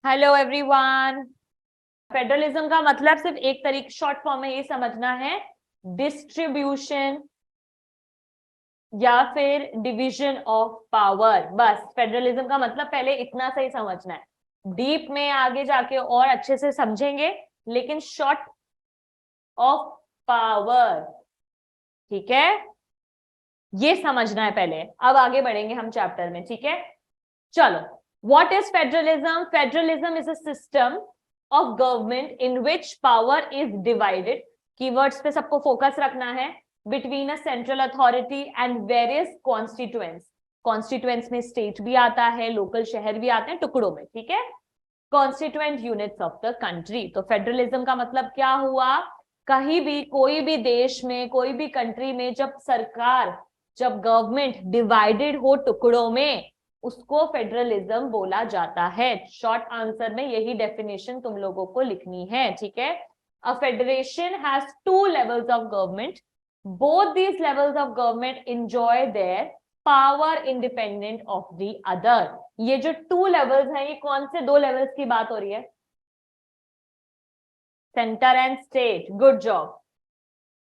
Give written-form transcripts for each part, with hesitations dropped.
Hello everyone. Federalism का मतलब सिर्फ एक तरीके शॉर्ट फॉर्म में ये समझना है, डिस्ट्रीब्यूशन या फिर डिवीजन ऑफ पावर। बस फेडरलिज्म का मतलब पहले इतना सही समझना है। डीप में आगे जाके और अच्छे से समझेंगे, लेकिन शॉर्ट ऑफ पावर, ठीक है, ये समझना है पहले। अब आगे बढ़ेंगे हम चैप्टर में, ठीक है। चलो, what is federalism? Federalism is a system of government in which power is divided, keywords पे सबको फोकस रखना है, between a central authority and various constituents. Constituents में स्टेट भी आता है, लोकल शहर भी आते हैं टुकड़ों में, ठीक है। Constituent units of the country. तो फेडरलिज्म का मतलब क्या हुआ? कहीं भी, कोई भी देश में, कोई भी कंट्री में जब सरकार, जब गवर्नमेंट डिवाइडेड हो टुकड़ों में, उसको फेडरलिज्म बोला जाता है। शॉर्ट आंसर में यही डेफिनेशन तुम लोगों को लिखनी है, ठीक है। A federation has two levels of government, both these levels of government enjoy their power independent of the other. ये जो टू लेवल्स हैं, ये कौन से दो लेवल्स की बात हो रही है? Centre and state, good job.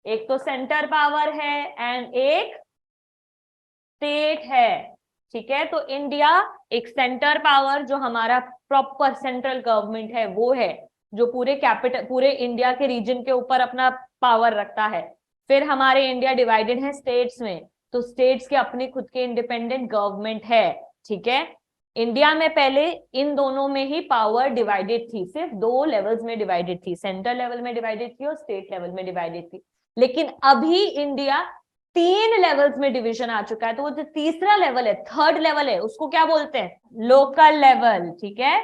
एक तो सेंटर पावर है एंड एक स्टेट है, ठीक है। तो इंडिया एक सेंटर पावर, जो हमारा प्रॉपर सेंट्रल गवर्नमेंट है, वो है जो पूरे कैपिटल, पूरे इंडिया के रीजन के ऊपर अपना पावर रखता है। फिर हमारे इंडिया डिवाइडेड है स्टेट्स में, तो स्टेट्स के अपने खुद के इंडिपेंडेंट गवर्नमेंट है, ठीक है। इंडिया में पहले इन दोनों में ही पावर डिवाइडेड थी, सिर्फ दो लेवल्स में डिवाइडेड थी, सेंट्रल लेवल में डिवाइडेड थी और स्टेट लेवल में डिवाइडेड थी। लेकिन अभी इंडिया तीन लेवल्स में डिवीजन आ चुका है, तो वो जो तीसरा लेवल है, थर्ड लेवल है, उसको क्या बोलते हैं? लोकल लेवल, ठीक है।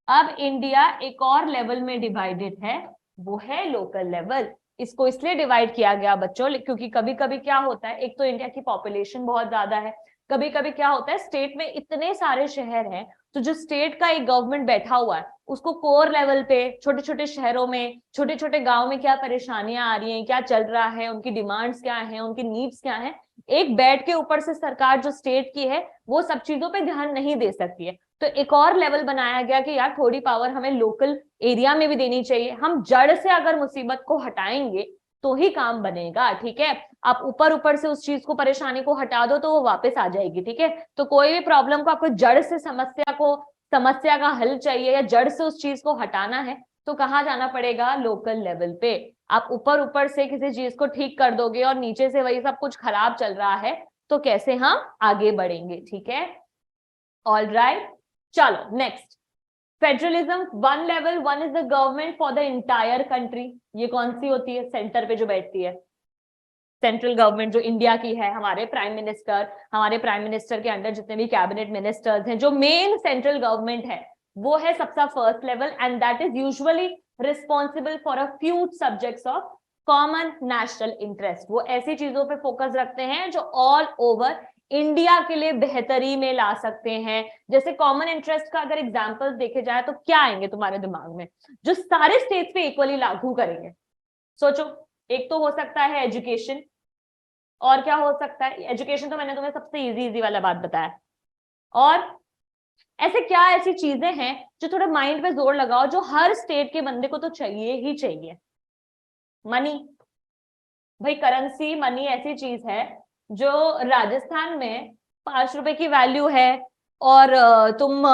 अब इंडिया एक और लेवल में डिवाइडेड है, वो है लोकल लेवल। इसको इसलिए डिवाइड किया गया बच्चों, क्योंकि कभी कभी क्या होता है, एक तो इंडिया की पॉपुलेशन बहुत ज्यादा है, कभी कभी क्या होता है स्टेट में इतने सारे शहर हैं, तो जो स्टेट का एक गवर्नमेंट बैठा हुआ है, उसको कोर लेवल पे, छोटे छोटे शहरों में, छोटे छोटे गांव में क्या परेशानियां आ रही हैं, क्या चल रहा है, उनकी डिमांड्स क्या हैं, उनकी नीड्स क्या हैं, एक बैठ के ऊपर से सरकार जो स्टेट की है वो सब चीजों पे ध्यान नहीं दे सकती है। तो एक और लेवल बनाया गया कि यार थोड़ी पावर हमें लोकल एरिया में भी देनी चाहिए। हम जड़ से अगर मुसीबत को हटाएंगे तो ही काम बनेगा, ठीक है। आप ऊपर ऊपर से उस चीज को, परेशानी को हटा दो तो वो वापस आ जाएगी, ठीक है। तो कोई भी प्रॉब्लम को आपको जड़ से, समस्या का हल चाहिए या जड़ से उस चीज को हटाना है, तो कहाँ जाना पड़ेगा? लोकल लेवल पे। आप ऊपर ऊपर से किसी चीज को ठीक कर दोगे और नीचे से वही सब कुछ खराब चल रहा है, तो कैसे हम आगे बढ़ेंगे, ठीक है। ऑल राइट, चलो next. Federalism one level, one is the government for the entire country. ये कौन सी होती है? सेंटर पे जो बैठती है, सेंट्रल गवर्नमेंट जो इंडिया की है, हमारे प्राइम मिनिस्टर के अंडर जितने भी कैबिनेट मिनिस्टर्स हैं, जो मेन सेंट्रल गवर्नमेंट है, वो है सबसे first level, and that is usually responsible for a few subjects of common national interest. वो ऐसी चीजों पे फोकस रखते हैं जो ऑल ओवर इंडिया के लिए बेहतरी में ला सकते हैं। जैसे कॉमन इंटरेस्ट का अगर एग्जांपल्स देखे जाए तो क्या आएंगे तुम्हारे दिमाग में, जो सारे स्टेट्स पे इक्वली लागू करेंगे? सोचो। एक तो हो सकता है एजुकेशन, और क्या हो सकता है? एजुकेशन तो मैंने तुम्हें सबसे इजी इजी वाला बात बताया। और ऐसे क्या ऐसी चीजें हैं जो थोड़ा माइंड पे जोर लगाओ, जो हर स्टेट के बंदे को तो चाहिए ही चाहिए? मनी। भाई करेंसी, मनी ऐसी चीज है जो राजस्थान में 5 रुपए की वैल्यू है, और तुम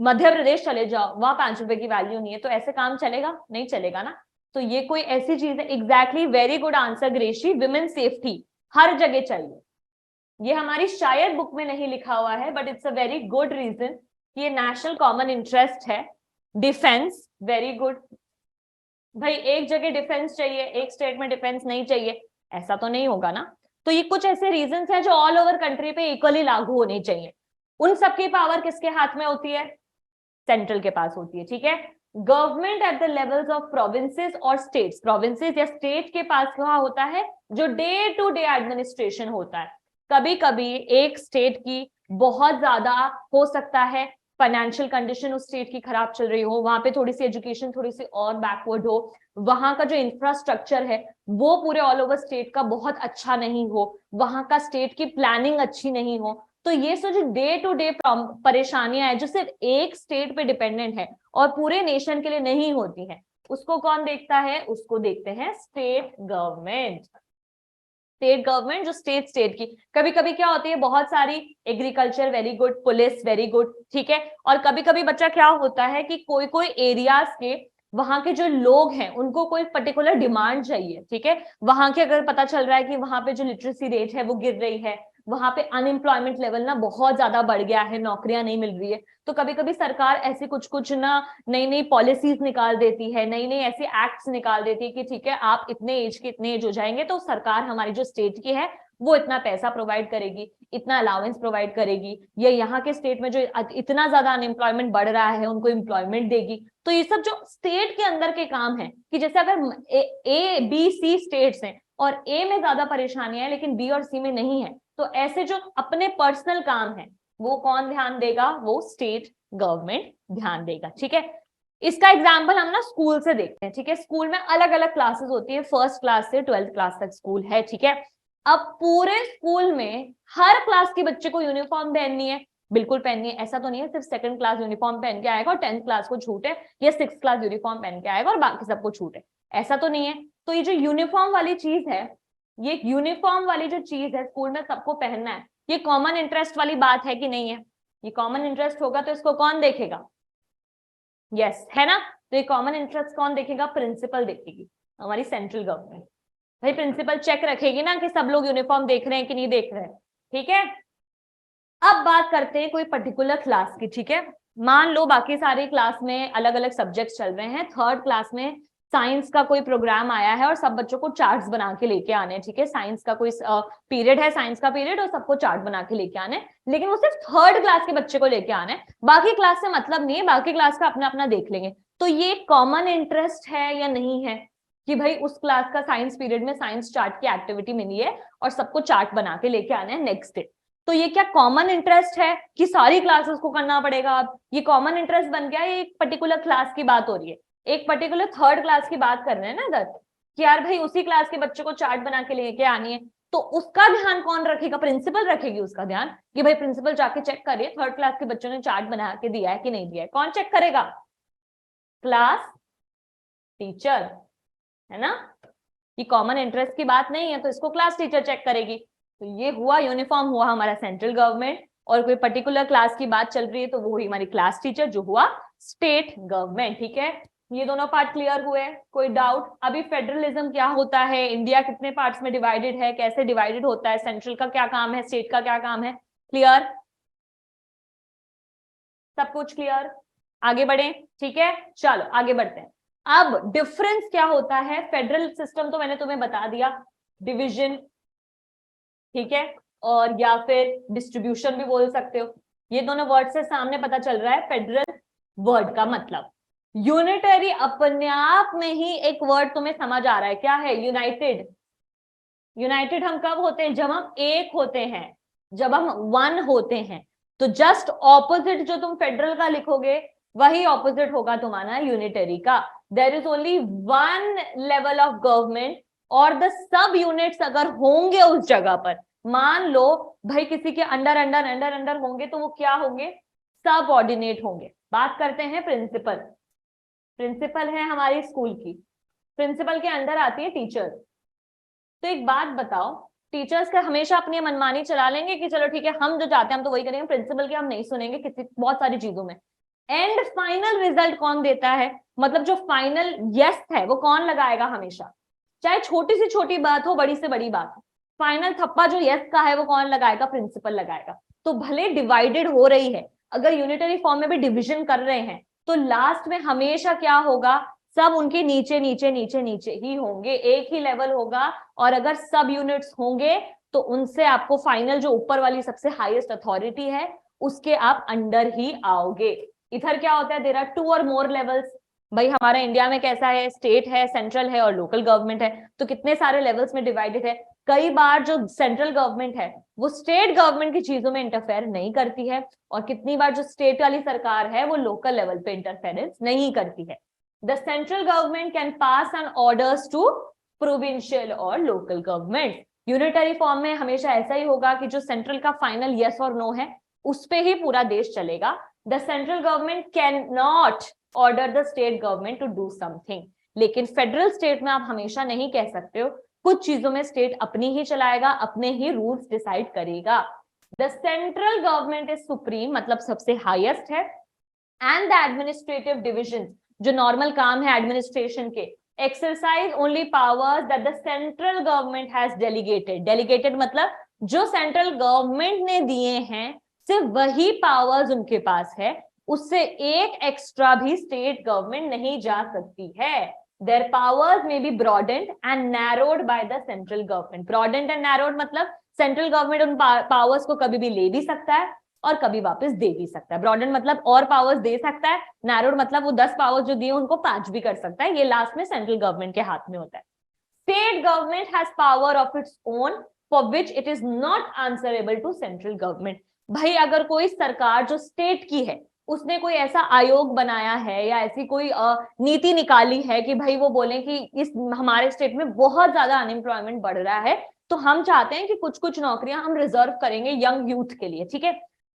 मध्य प्रदेश चले जाओ, वहां 5 रुपए की वैल्यू नहीं है, तो ऐसे काम चलेगा? नहीं चलेगा ना। तो ये कोई ऐसी चीज है, exactly, very good answer Gracy, women safety हर जगह चाहिए। ये हमारी शायद बुक में नहीं लिखा हुआ है, but it's a very good reason कि ये नेशनल कॉमन इंटरेस्ट है। Defence, very good. भाई एक जगह डिफेंस चाहिए, एक स्टेट में डिफेंस नहीं चाहिए, ऐसा तो नहीं होगा ना। तो ये कुछ ऐसे रीजंस हैं जो ऑल ओवर कंट्री पे इक्वली लागू होनी चाहिए। उन सबकी पावर किसके हाथ में होती है? सेंट्रल के पास होती है, ठीक है। Government at the levels of provinces और स्टेट्स, प्रोविंसेस या स्टेट के पास क्या होता है? जो डे टू डे एडमिनिस्ट्रेशन होता है। कभी कभी एक स्टेट की बहुत ज्यादा हो सकता है फाइनेंशियल कंडीशन उस स्टेट की खराब चल रही हो, वहां पे थोड़ी सी एजुकेशन थोड़ी सी और बैकवर्ड हो, वहां का जो इंफ्रास्ट्रक्चर है वो पूरे ऑल ओवर स्टेट का बहुत अच्छा नहीं हो, वहां का स्टेट की प्लानिंग अच्छी नहीं हो, तो ये जो डे टू डे परेशानियां हैं जो सिर्फ एक स्टेट पे डिपेंडेंट है और पूरे नेशन के लिए नहीं होती है, उसको कौन देखता है? उसको देखते हैं स्टेट गवर्नमेंट। स्टेट गवर्नमेंट जो स्टेट की, कभी कभी क्या होती है, बहुत सारी agriculture very good, police very good, ठीक है, और कभी कभी बच्चा क्या होता है कि कोई कोई एरियाज के वहां के जो लोग हैं उनको कोई पर्टिकुलर डिमांड चाहिए, ठीक है, वहां के अगर पता चल रहा है कि वहां पे जो लिटरेसी रेट है वो गिर रही है, वहां पे अनएम्प्लॉयमेंट लेवल ना बहुत ज्यादा बढ़ गया है, नौकरियां नहीं मिल रही है, तो कभी कभी सरकार ऐसी कुछ कुछ ना नई नई पॉलिसीज निकाल देती है, नई नई ऐसी एक्ट्स निकाल देती है कि ठीक है आप इतने एज के इतने एज हो जाएंगे तो सरकार हमारी जो स्टेट की है वो इतना पैसा प्रोवाइड करेगी, इतना अलाउंस प्रोवाइड करेगी, या यहाँ के स्टेट में जो इतना ज्यादा अनएम्प्लॉयमेंट बढ़ रहा है उनको एम्प्लॉयमेंट देगी। तो ये सब जो स्टेट के अंदर के काम है कि जैसे अगर ए बी सी स्टेट्स हैं और ए में ज्यादा परेशानियां है लेकिन बी और सी में नहीं है, तो ऐसे जो अपने पर्सनल काम है वो कौन ध्यान देगा? वो स्टेट गवर्नमेंट ध्यान देगा, ठीक है। इसका एग्जाम्पल हम ना स्कूल से देखते हैं, ठीक है। स्कूल में अलग अलग क्लासेस होती है, फर्स्ट क्लास से 12th क्लास तक स्कूल है, ठीक है। अब पूरे स्कूल में हर क्लास के बच्चे को यूनिफॉर्म पहननी है? बिल्कुल पहननी है। ऐसा तो नहीं है सिर्फ सेकंड क्लास यूनिफॉर्म पहन के आएगा और 10th क्लास को छूट है, या 6th क्लास यूनिफॉर्म पहन के आएगा और बाकी सबको छूट है, ऐसा तो नहीं है। तो ये जो यूनिफॉर्म वाली चीज है, ये यूनिफॉर्म वाली जो चीज है स्कूल में सबको पहनना है, ये कॉमन इंटरेस्ट वाली बात है कि नहीं है? ये कॉमन इंटरेस्ट होगा तो इसको कौन देखेगा? यस, है ना। तो ये कॉमन इंटरेस्ट कौन देखेगा? प्रिंसिपल देखेगी, हमारी सेंट्रल गवर्नमेंट। भाई प्रिंसिपल चेक रखेगी ना कि सब लोग यूनिफॉर्म देख रहे हैं कि नहीं देख रहे हैं, ठीक है। अब बात करते हैं कोई पर्टिकुलर क्लास की, ठीक है। मान लो बाकी सारी क्लास में अलग अलग सब्जेक्ट्स चल रहे हैं, थर्ड क्लास में साइंस का कोई प्रोग्राम आया है और सब बच्चों को चार्ट्स बना के लेके आने हैं, ठीक है। साइंस का कोई पीरियड है, साइंस का पीरियड, और सबको चार्ट बना के लेके आने, लेकिन वो सिर्फ थर्ड क्लास के बच्चे को लेके आने, बाकी क्लास से मतलब नहीं है, बाकी क्लास का अपना अपना देख लेंगे। तो ये कॉमन इंटरेस्ट है या नहीं है कि भाई उस क्लास का साइंस पीरियड में साइंस चार्ट की एक्टिविटी मिली है और सबको चार्ट बना के लेके आना है नेक्स्ट डे? तो ये क्या कॉमन इंटरेस्ट है कि सारी क्लासेस को करना पड़ेगा? अब ये कॉमन इंटरेस्ट बन गया, ये एक पर्टिकुलर क्लास की बात हो रही है, एक पर्टिकुलर थर्ड क्लास की बात कर रहे हैं ना इधर, कि यार भाई उसी क्लास के बच्चे को चार्ट बना के लेके आनी है, तो उसका ध्यान कौन रखेगा? प्रिंसिपल रखेगी उसका ध्यान, कि भाई प्रिंसिपल जाके चेक करिए थर्ड क्लास के बच्चों ने चार्ट बना के दिया है कि नहीं दिया है। कौन चेक करेगा? क्लास टीचर, है ना। ये कॉमन इंटरेस्ट की बात नहीं है तो इसको क्लास टीचर चेक करेगी। तो ये हुआ यूनिफॉर्म, हुआ हमारा सेंट्रल गवर्नमेंट, और कोई पर्टिकुलर क्लास की बात चल रही है तो वो हुई हमारी क्लास टीचर, जो हुआ स्टेट गवर्नमेंट, ठीक है। ये दोनों पार्ट क्लियर हुए? कोई डाउट? अभी फेडरलिज्म क्या होता है, इंडिया कितने पार्ट्स में डिवाइडेड है, कैसे डिवाइडेड होता है, सेंट्रल का क्या काम है, स्टेट का क्या काम है, क्लियर? सब कुछ क्लियर? आगे बढ़े, ठीक है। चलो आगे बढ़ते हैं। अब डिफरेंस क्या होता है? फेडरल सिस्टम तो मैंने तुम्हें बता दिया, डिवीजन, ठीक है, और या फिर डिस्ट्रीब्यूशन भी बोल सकते हो। ये दोनों वर्ड से सामने पता चल रहा है फेडरल वर्ड का मतलब। यूनिटरी अपने आप में ही एक वर्ड तुम्हें समझ आ रहा है, क्या है? यूनाइटेड। यूनाइटेड हम कब होते हैं? जब हम एक होते हैं, जब हम वन होते हैं। तो जस्ट ऑपोजिट जो तुम फेडरल का लिखोगे वही ऑपोजिट होगा तुम्हारा यूनिटरी का। There is only one level of government और द सब यूनिट्स अगर होंगे उस जगह पर, मान लो भाई किसी के अंडर अंडर अंडर अंडर होंगे तो वो क्या होंगे? सब ऑर्डिनेट होंगे। बात करते हैं प्रिंसिपल। प्रिंसिपल है हमारी स्कूल की, प्रिंसिपल के अंदर आती है टीचर। तो एक बात बताओ, टीचर्स का हमेशा अपनी मनमानी चला लेंगे कि चलो ठीक है हम जो चाहते हैं हम तो वही करेंगे, प्रिंसिपल की हम नहीं सुनेंगे किसी बहुत सारी चीजों में। एंड फाइनल रिजल्ट कौन देता है? मतलब जो फाइनल यस है वो कौन लगाएगा? हमेशा, चाहे छोटी से छोटी बात हो, बड़ी से बड़ी बात हो, फाइनल थप्पा जो यस का है वो कौन लगाएगा? प्रिंसिपल लगाएगा। तो भले डिवाइडेड हो रही है, अगर यूनिटरी फॉर्म में भी डिविजन कर रहे हैं तो लास्ट में हमेशा क्या होगा? सब उनके नीचे नीचे नीचे नीचे ही होंगे, एक ही लेवल होगा। और अगर सब यूनिट्स होंगे तो उनसे आपको फाइनल जो ऊपर वाली सबसे हाईएस्ट अथॉरिटी है उसके आप अंडर ही आओगे। इधर क्या होता है? देयर आर 2 और मोर लेवल्स। भाई हमारा इंडिया में कैसा है? स्टेट है, सेंट्रल है और लोकल गवर्नमेंट है, तो कितने सारे लेवल्स में डिवाइडेड है। कई बार जो सेंट्रल गवर्नमेंट है वो स्टेट गवर्नमेंट की चीजों में इंटरफेयर नहीं करती है, और कितनी बार जो स्टेट वाली सरकार है वो लोकल लेवल पे इंटरफेरेंस नहीं करती है। The central government can pass on orders to provincial और लोकल गवर्नमेंट। यूनिटरी फॉर्म में हमेशा ऐसा ही होगा कि जो सेंट्रल का फाइनल यस और नो है उस पे ही पूरा देश चलेगा। The central government can not order the state government to do something. लेकिन फेडरल स्टेट में आप हमेशा नहीं कह सकते हो, कुछ चीजों में स्टेट अपनी ही चलाएगा, अपने ही रूल्स डिसाइड करेगा। The central government is supreme, मतलब सबसे हाईएस्ट है। एंड द एडमिनिस्ट्रेटिव डिविजन, जो नॉर्मल काम है एडमिनिस्ट्रेशन के, exercise only powers that the central government has delegated. Delegated मतलब जो सेंट्रल गवर्नमेंट ने दिए हैं सिर्फ वही पावर्स उनके पास है, उससे एक एक्स्ट्रा भी स्टेट गवर्नमेंट नहीं जा सकती है। Their powers may be broadened and narrowed by the central government. Broadened and narrowed मतलब सेंट्रल गवर्नमेंट उन पावर्स को कभी भी ले भी सकता है और कभी वापस दे भी सकता है। ब्रॉडन मतलब और पावर्स दे सकता है, नैरोड मतलब वो 10 पावर्स जो दिए उनको 5 भी कर सकता है। ये लास्ट में सेंट्रल गवर्नमेंट के हाथ में होता है। State government has power of its own for which it is not answerable to central government. भाई अगर कोई सरकार जो स्टेट की है उसने कोई ऐसा आयोग बनाया है या ऐसी कोई नीति निकाली है कि भाई वो बोले कि इस हमारे स्टेट में बहुत ज्यादा अनएम्प्लॉयमेंट बढ़ रहा है तो हम चाहते हैं कि कुछ कुछ नौकरियां हम रिजर्व करेंगे यंग यूथ के लिए, ठीक है,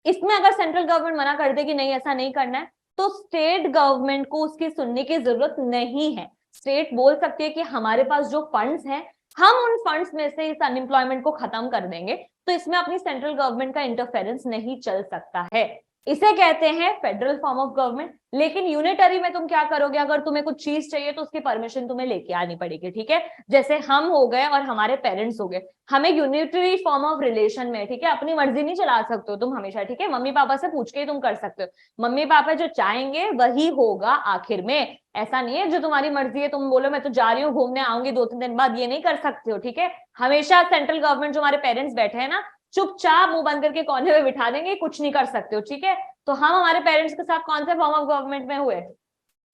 इसमें अगर सेंट्रल गवर्नमेंट मना कर दे कि नहीं ऐसा नहीं करना है तो स्टेट गवर्नमेंट को उसकी सुनने की जरूरत नहीं है। स्टेट बोल सकती है कि हमारे पास जो फंड्स हैं हम उन फंड्स में से इस अनएम्प्लॉयमेंट को खत्म कर देंगे, तो इसमें अपनी सेंट्रल गवर्नमेंट का इंटरफेरेंस नहीं चल सकता है। इसे कहते हैं फेडरल फॉर्म ऑफ गवर्नमेंट। लेकिन यूनिटरी में तुम क्या करोगे, अगर तुम्हें कुछ चीज चाहिए तो उसकी परमिशन तुम्हें लेके आनी पड़ेगी, ठीक है। जैसे हम हो गए और हमारे पेरेंट्स हो गए, हमें यूनिटरी फॉर्म ऑफ रिलेशन में, ठीक है, अपनी मर्जी नहीं चला सकते हो तुम हमेशा, ठीक है, मम्मी पापा से पूछ के ही तुम कर सकते हो। मम्मी पापा जो चाहेंगे वही होगा आखिर में, ऐसा नहीं है जो तुम्हारी मर्जी है तुम बोलो मैं तो जा रही हूँ घूमने आऊंगी 2-3 दिन बाद, ये नहीं कर सकते हो, ठीक है। हमेशा सेंट्रल गवर्नमेंट जो हमारे पेरेंट्स बैठे हैं ना चुपचाप मुंह बंद करके कोने में बिठा देंगे, कुछ नहीं कर सकते हो, ठीक है। तो हम हमारे पेरेंट्स के साथ कौन से फॉर्म ऑफ गवर्नमेंट में हुए,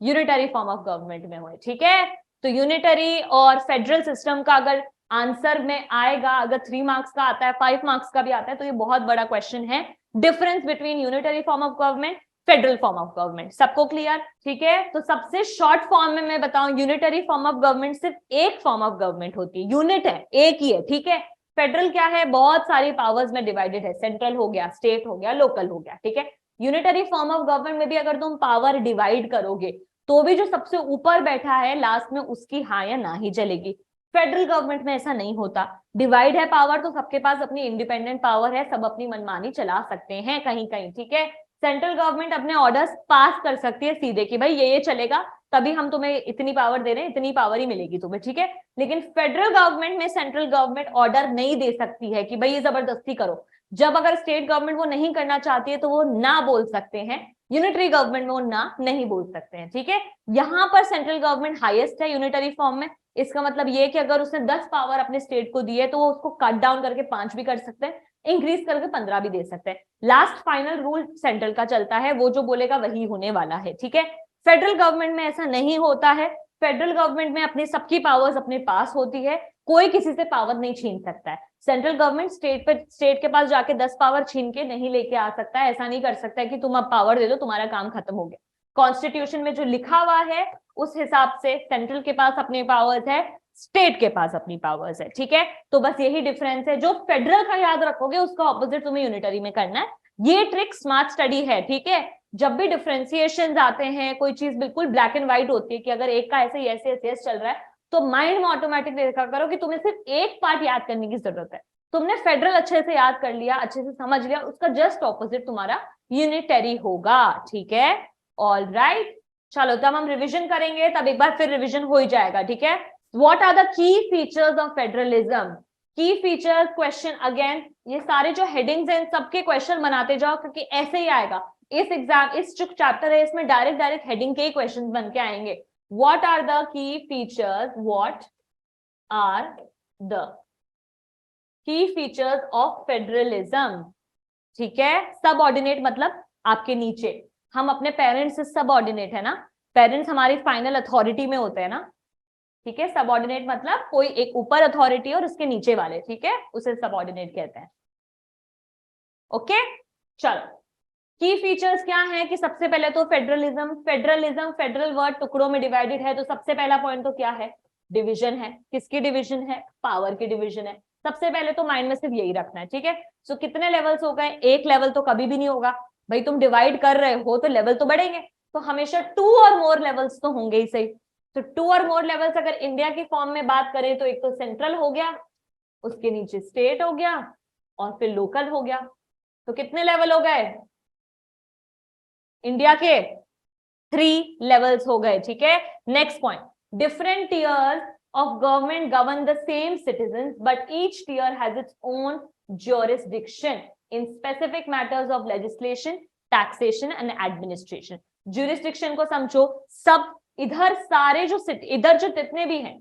यूनिटरी फॉर्म ऑफ गवर्नमेंट में हुए, ठीक है। तो यूनिटरी और फेडरल सिस्टम का अगर आंसर में आएगा, अगर 3 मार्क्स का आता है 5 मार्क्स का भी आता है तो ये बहुत बड़ा क्वेश्चन है, difference between unitary form of government federal form of government. सबको क्लियर, ठीक है। तो सबसे शॉर्ट फॉर्म में मैं बताऊं, यूनिटरी फॉर्म ऑफ गवर्नमेंट सिर्फ एक फॉर्म ऑफ गवर्नमेंट होती है, यूनिट है, एक ही है, ठीक है। फेडरल क्या है, बहुत सारी पावर्स में डिवाइडेड है, सेंट्रल हो गया, स्टेट हो गया, लोकल हो गया, ठीक है। यूनिटरी फॉर्म ऑफ गवर्नमेंट में भी अगर तुम पावर डिवाइड करोगे तो भी जो सबसे ऊपर बैठा है लास्ट में उसकी हाँ या ना ही चलेगी। फेडरल गवर्नमेंट में ऐसा नहीं होता, डिवाइड है पावर तो सबके पास अपनी इंडिपेंडेंट पावर है, सब अपनी मनमानी चला सकते हैं कहीं कहीं, ठीक है। सेंट्रल गवर्नमेंट अपने ऑर्डर्स पास कर सकती है सीधे कि भाई ये चलेगा, तभी हम तुम्हें इतनी पावर दे रहे हैं, इतनी पावर ही मिलेगी तुम्हें, ठीक है। लेकिन फेडरल गवर्नमेंट में सेंट्रल गवर्नमेंट ऑर्डर नहीं दे सकती है कि भाई ये जबरदस्ती करो। जब अगर स्टेट गवर्नमेंट वो नहीं करना चाहती है तो वो ना बोल सकते हैं, यूनिटरी गवर्नमेंट में वो ना नहीं बोल सकते हैं, ठीक है। यहाँ पर सेंट्रल गवर्नमेंट हाईएस्ट है यूनिटरी फॉर्म में, इसका मतलब ये कि अगर उसने 10 पावर अपने स्टेट को दी है तो वो उसको कट डाउन करके 5 भी कर सकते हैं, इंक्रीज करके 15 भी दे सकते हैं। लास्ट फाइनल रूल सेंट्रल का चलता है, वो जो बोलेगा वही होने वाला है, ठीक है। फेडरल गवर्नमेंट में ऐसा नहीं होता है, फेडरल गवर्नमेंट में अपनी सबकी पावर्स अपने पास होती है, कोई किसी से पावर नहीं छीन सकता है। सेंट्रल गवर्नमेंट स्टेट के पास जाके 10 पावर छीन के नहीं लेके आ सकता है, ऐसा नहीं कर सकता है कि तुम अब पावर दे दो तुम्हारा काम खत्म हो गया। कॉन्स्टिट्यूशन में जो लिखा हुआ है उस हिसाब से सेंट्रल के पास अपने पावर्स है, स्टेट के पास अपनी पावर्स है, ठीक है। तो बस यही डिफरेंस है, जो फेडरल का याद रखोगे उसका ऑपोजिट तुम्हें यूनिटरी में करना है। ये ट्रिक स्मार्ट स्टडी है, ठीक है। जब भी डिफरेंशिएशन आते हैं, कोई चीज बिल्कुल ब्लैक एंड व्हाइट होती है कि अगर एक का ऐसे ऐसे चल रहा है तो माइंड में ऑटोमेटिक देखा करो कि तुम्हें सिर्फ एक पार्ट याद करने की जरूरत है। तुमने फेडरल अच्छे से याद कर लिया, अच्छे से समझ लिया, उसका जस्ट ऑपोजिट तुम्हारा यूनिटरी होगा, ठीक है। ऑल राइट, चलो तब हम रिविजन करेंगे, तब एक बार फिर रिविजन हो ही जाएगा, ठीक है। What are the key features of federalism, key features question again, ये सारे जो हेडिंग्स हैं सबके क्वेश्चन बनाते जाओ क्योंकि ऐसे ही आएगा इस एग्जाम, इस जो चैप्टर है इसमें डायरेक्ट हेडिंग के ही क्वेश्चन बन के आएंगे। What are the key features, what are the key features of federalism, ठीक है। सबऑर्डिनेट मतलब आपके नीचे, हम अपने पेरेंट्स से सबऑर्डिनेट है ना, पेरेंट्स हमारी फाइनल अथॉरिटी में होते हैं ना, ठीक है। सबऑर्डिनेट मतलब कोई एक ऊपर अथॉरिटी और उसके नीचे वाले, ठीक है, उसे सबऑर्डिनेट कहते हैं। ओके, चलो की फीचर्स क्या है कि सबसे पहले तो फेडरलिज्म, फेडरल वर्ड टुकड़ों में डिवाइडेड है, तो सबसे पहला पॉइंट तो क्या है, डिवीजन है। किसकी डिवीजन है, पावर की डिवीजन है। सबसे पहले तो माइंड में सिर्फ यही रखना है, ठीक है। सो कितने लेवल्स हो गए, एक लेवल तो कभी भी नहीं होगा भाई, तुम डिवाइड कर रहे हो तो लेवल तो बढ़ेंगे, तो हमेशा 2 और मोर लेवल्स तो होंगे ही सही। तो 2 और मोर लेवल्स अगर इंडिया की फॉर्म में बात करें तो एक तो सेंट्रल हो गया, उसके नीचे स्टेट हो गया, और फिर लोकल हो गया। तो कितने लेवल हो गए इंडिया के, 3 लेवल्स हो गए, ठीक है। Next point, different tears of government govern the same citizens, but each tier has its own jurisdiction in specific matters of legislation, taxation and administration. Jurisdiction को समझो, सब इधर सारे जो इधर जो जितने भी हैं,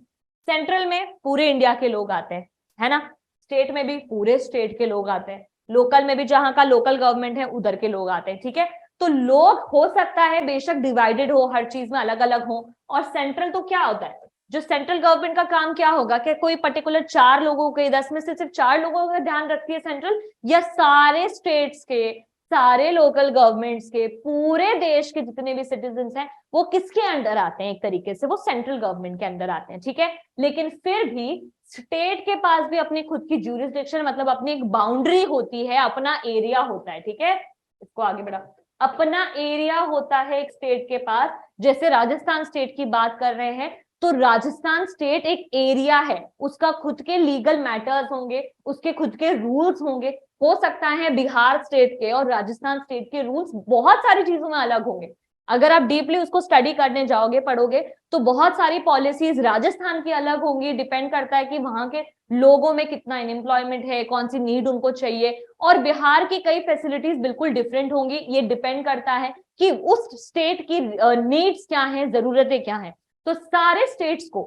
सेंट्रल में पूरे इंडिया के लोग आते हैं, है ना, स्टेट में भी पूरे स्टेट के लोग आते हैं, लोकल में भी जहां का लोकल गवर्नमेंट है उधर के लोग आते हैं, ठीक है। तो लोग हो सकता है बेशक डिवाइडेड हो, हर चीज में अलग अलग हो, और सेंट्रल तो क्या होता है, जो सेंट्रल गवर्नमेंट का काम क्या होगा कि कोई पर्टिकुलर 4 लोगों के 10 में से सिर्फ 4 लोगों का ध्यान रखती है सेंट्रल, या सारे स्टेट्स के, सारे लोकल गवर्नमेंट्स के, पूरे देश के जितने भी सिटीजन्स हैं वो किसके अंडर आते हैं, एक तरीके से वो सेंट्रल गवर्नमेंट के अंदर आते हैं, ठीक है। लेकिन फिर भी स्टेट के पास भी अपनी खुद की ज्यूरिसडिक्शन, मतलब अपनी एक बाउंड्री होती है, अपना एरिया होता है, ठीक है। इसको आगे बढ़ा, अपना एरिया होता है एक स्टेट के पास। जैसे राजस्थान स्टेट की बात कर रहे हैं तो राजस्थान स्टेट एक एरिया है, उसका खुद के लीगल मैटर्स होंगे, उसके खुद के रूल्स होंगे। हो सकता है बिहार स्टेट के और राजस्थान स्टेट के रूल्स बहुत सारी चीजों में अलग होंगे। अगर आप डीपली उसको स्टडी करने जाओगे, पढ़ोगे, तो बहुत सारी पॉलिसीज राजस्थान की अलग होंगी, डिपेंड करता है कि वहां के लोगों में कितना अनएम्प्लॉयमेंट है, कौन सी नीड उनको चाहिए। और बिहार की कई फैसिलिटीज बिल्कुल डिफरेंट होंगी, ये डिपेंड करता है कि उस स्टेट की नीड्स क्या है, जरूरतें क्या है। तो सारे स्टेट्स को,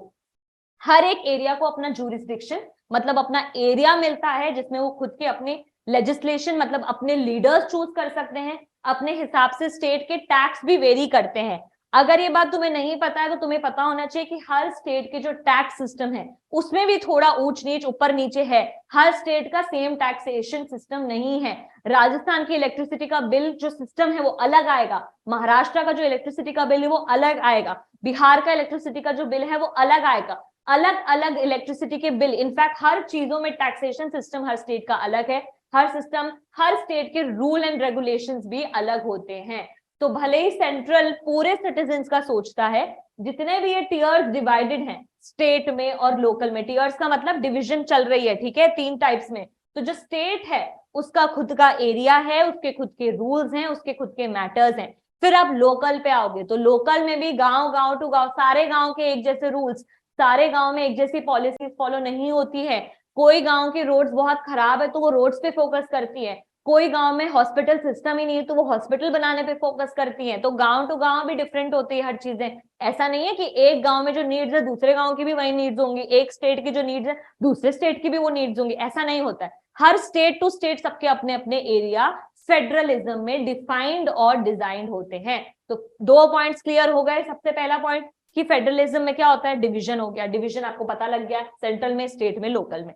हर एक एरिया को अपना ज्यूरिसडिक्शन, मतलब अपना एरिया मिलता है, जिसमें वो खुद के अपने लेजिस्लेशन, मतलब अपने लीडर्स चूज कर सकते हैं, अपने हिसाब से स्टेट के टैक्स भी वेरी करते हैं। अगर ये बात तुम्हें नहीं पता है तो तुम्हें पता होना चाहिए कि हर स्टेट के जो टैक्स सिस्टम है उसमें भी थोड़ा ऊंच नीच, ऊपर नीचे है, हर स्टेट का सेम टैक्सेशन सिस्टम नहीं है। राजस्थान की इलेक्ट्रिसिटी का बिल जो सिस्टम है वो अलग आएगा, महाराष्ट्र का जो इलेक्ट्रिसिटी का बिल है वो अलग आएगा, बिहार का इलेक्ट्रिसिटी का जो बिल है वो अलग आएगा। अलग अलग इलेक्ट्रिसिटी के बिल, इनफैक्ट हर चीजों में टैक्सेशन सिस्टम हर स्टेट का अलग है, हर सिस्टम, हर स्टेट के रूल एंड रेगुलेशंस भी अलग होते हैं। तो भले ही सेंट्रल पूरे सिटीजन्स का सोचता है, जितने भी ये टीयर्स डिवाइडेड हैं स्टेट में और लोकल में, टीयर्स का मतलब डिवीजन चल रही है, ठीक है, 3 टाइप्स में। तो जो स्टेट है उसका खुद का एरिया है, उसके खुद के रूल्स हैं, उसके खुद के मैटर्स हैं। फिर आप लोकल पे आओगे तो लोकल में भी गांव टू गांव, सारे गांव के एक जैसे रूल्स, सारे गांव में एक जैसी पॉलिसीज फॉलो नहीं होती है। कोई गांव की रोड्स बहुत खराब है तो वो रोड्स पे फोकस करती है, कोई गांव में हॉस्पिटल सिस्टम ही नहीं है तो वो हॉस्पिटल बनाने पे फोकस करती है। तो गांव टू गांव भी डिफरेंट होती है हर चीजें। ऐसा नहीं है कि एक गांव में जो नीड्स है दूसरे गांव की भी वही नीड्स होंगी, एक स्टेट की जो नीड्स है दूसरे स्टेट की भी वो नीड्स होंगी, ऐसा नहीं होता है। हर स्टेट टू स्टेट सबके अपने अपने एरिया फेडरलिज्म में डिफाइंड और डिजाइंड होते हैं। तो 2 पॉइंट्स क्लियर हो गए। सबसे पहला पॉइंट कि फेडरलिज्म में क्या होता है, डिवीजन हो गया, डिवीजन आपको पता लग गया, सेंट्रल में, स्टेट में, लोकल में।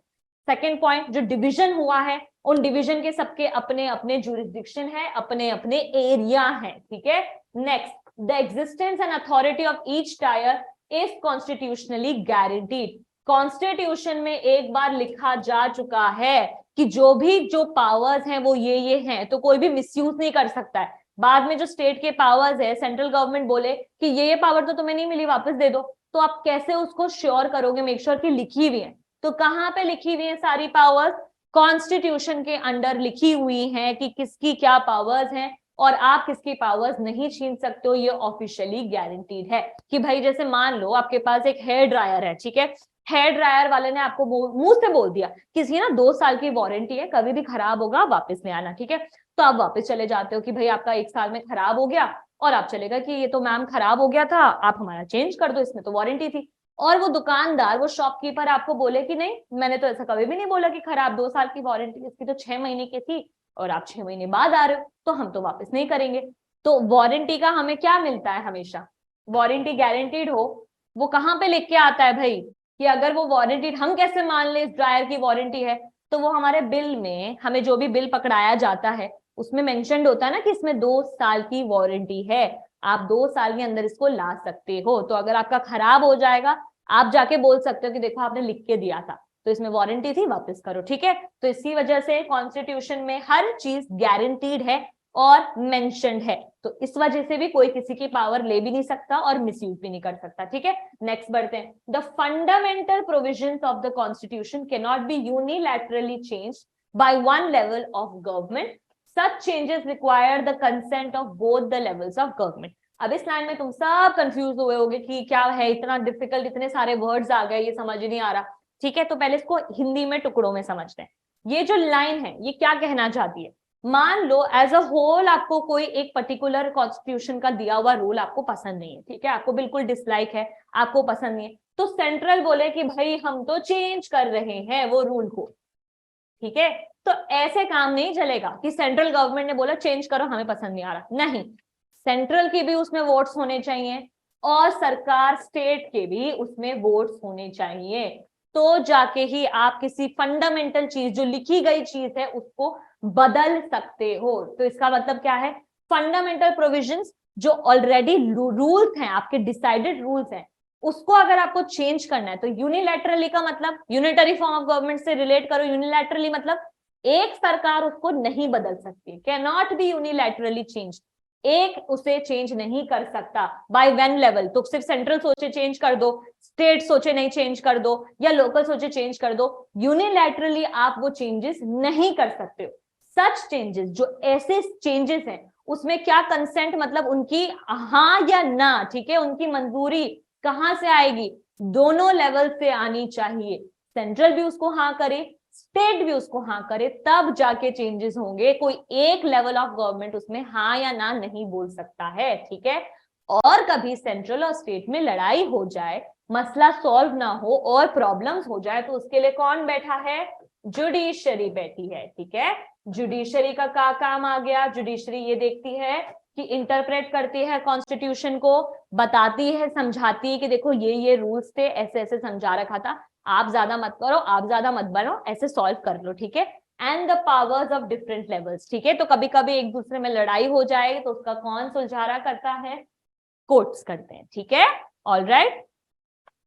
सेकेंड पॉइंट, जो डिवीजन हुआ है उन डिवीजन के सबके अपने अपने ज्यूरिसडिक्शन है, अपने अपने एरिया है, ठीक है। Next, the existence and authority of each tyre is constitutionally guaranteed. Constitution में एक बार लिखा जा चुका है कि जो पावर्स हैं वो ये हैं, तो कोई भी मिसयूज नहीं कर सकता है। बाद में जो स्टेट के पावर्स है, सेंट्रल गवर्नमेंट बोले कि ये पावर तो तुम्हें नहीं मिली, वापस दे दो, तो आप कैसे उसको श्योर करोगे, मेक श्योर की लिखी हुई है। तो कहां पे लिखी हुई है सारी पावर्स, कॉन्स्टिट्यूशन के अंडर लिखी हुई है कि किसकी क्या पावर्स हैं, और आप किसकी पावर्स नहीं छीन सकते हो, ये ऑफिशियली गारंटीड है। कि भाई जैसे मान लो आपके पास एक हेयर ड्रायर है, ठीक है, हेयर ड्रायर वाले ने आपको मुंह से बोल दिया किसी ना 2 साल की वारंटी है, कभी भी खराब होगा वापस ले आना, ठीक है। तो आप वापस चले जाते हो कि भाई आपका 1 साल में खराब हो गया, और आप चलेगा कि ये तो मैम खराब हो गया था, आप हमारा चेंज कर दो, इसमें तो वारंटी थी। और वो दुकानदार, वो शॉपकीपर आपको बोले कि नहीं, मैंने तो ऐसा कभी भी नहीं बोला कि खराब, 2 साल की वारंटी, इसकी तो 6 महीने की थी और आप 6 महीने बाद आ रहे हो, तो हम तो वापस नहीं करेंगे। तो वारंटी का हमें क्या मिलता है, हमेशा वारंटी गारंटीड हो, वो कहाँ पे लिख के आता है भाई, कि अगर वो वारंटी, हम कैसे मान ले इस ड्रायर की वारंटी है, तो वो हमारे बिल में, हमें जो भी बिल पकड़ाया जाता है उसमें मेंशन्ड होता है ना कि इसमें 2 साल की वारंटी है, आप 2 साल के अंदर इसको ला सकते हो। तो अगर आपका खराब हो जाएगा, आप जाके बोल सकते हो कि देखो आपने लिख के दिया था, तो इसमें वारंटी थी, वापस करो, ठीक है। तो इसी वजह से कॉन्स्टिट्यूशन में हर चीज गारंटीड है और मेंशन्ड है, तो इस वजह से भी कोई किसी की पावर ले भी नहीं सकता और मिसयूज भी नहीं कर सकता, ठीक है। नेक्स्ट बढ़ते हैं। The fundamental provisions of the constitution can not be unilaterally changed by one level of government, such changes require the consent of both the levels of government. अब इस लाइन में तुम सब कंफ्यूज हुए होगे कि क्या है, इतना डिफिकल्ट, इतने सारे वर्ड्स आ गए, ये समझ नहीं आ रहा, ठीक है। तो पहले इसको हिंदी में टुकड़ों में समझते हैं। ये जो लाइन है ये क्या कहना चाहती है, मान लो एज अ होल आपको कोई एक पर्टिकुलर कॉन्स्टिट्यूशन का दिया हुआ रूल आपको पसंद नहीं है, ठीक है, आपको बिल्कुल डिसलाइक है, आपको पसंद नहीं है, तो सेंट्रल बोले कि भाई हम तो चेंज कर रहे हैं वो रूल को, ठीक है। तो ऐसे काम नहीं चलेगा कि सेंट्रल गवर्नमेंट ने बोला चेंज करो, हमें पसंद नहीं आ रहा, नहीं, सेंट्रल की भी उसमें वोट्स होने चाहिए और सरकार स्टेट के भी उसमें वोट्स होने चाहिए, तो जाके ही आप किसी फंडामेंटल चीज जो लिखी गई चीज है उसको बदल सकते हो। तो इसका मतलब क्या है, फंडामेंटल प्रोविजंस जो ऑलरेडी रूल्स हैं, आपके डिसाइडेड रूल्स हैं, उसको अगर आपको चेंज करना है तो यूनिलैटरली का मतलब यूनिटरी फॉर्म ऑफ गवर्नमेंट से रिलेट करो, यूनिलैटरली मतलब एक सरकार उसको नहीं बदल सकती, can not be unilaterally change, एक उसे चेंज नहीं कर सकता बाय वन लेवल। तो सिर्फ सेंट्रल सोचे चेंज कर दो, स्टेट सोचे नहीं चेंज कर दो, या लोकल सोचे चेंज कर दो, यूनिलैटरली आप वो चेंजेस नहीं कर सकते हो। सच चेंजेस, जो ऐसे चेंजेस हैं उसमें क्या कंसेंट, मतलब उनकी हाँ या ना, ठीक है, उनकी मंजूरी कहां से आएगी, दोनों लेवल से आनी चाहिए, सेंट्रल भी उसको हाँ करे, स्टेट भी उसको हाँ करे, तब जाके चेंजेस होंगे। कोई एक लेवल ऑफ गवर्नमेंट उसमें हाँ या ना नहीं बोल सकता है, ठीक है। और कभी सेंट्रल और स्टेट में लड़ाई हो जाए, मसला सॉल्व ना हो और प्रॉब्लम्स हो जाए, तो उसके लिए कौन बैठा है, जुडिशरी बैठी है, ठीक है। जुडिशरी का क्या काम आ गया, जुडिशरी ये देखती है कि इंटरप्रेट करती है कॉन्स्टिट्यूशन को, बताती है, समझाती है कि देखो ये रूल्स थे, ऐसे ऐसे समझा रखा था, आप ज्यादा मत करो, आप ज्यादा मत बनो, ऐसे सॉल्व कर लो, ठीक है। And the powers of different levels, ठीक है। तो कभी कभी एक दूसरे में लड़ाई हो जाए तो उसका कौन सुलझारा करता है, कोर्ट्स करते हैं, ठीक है। ऑलराइट,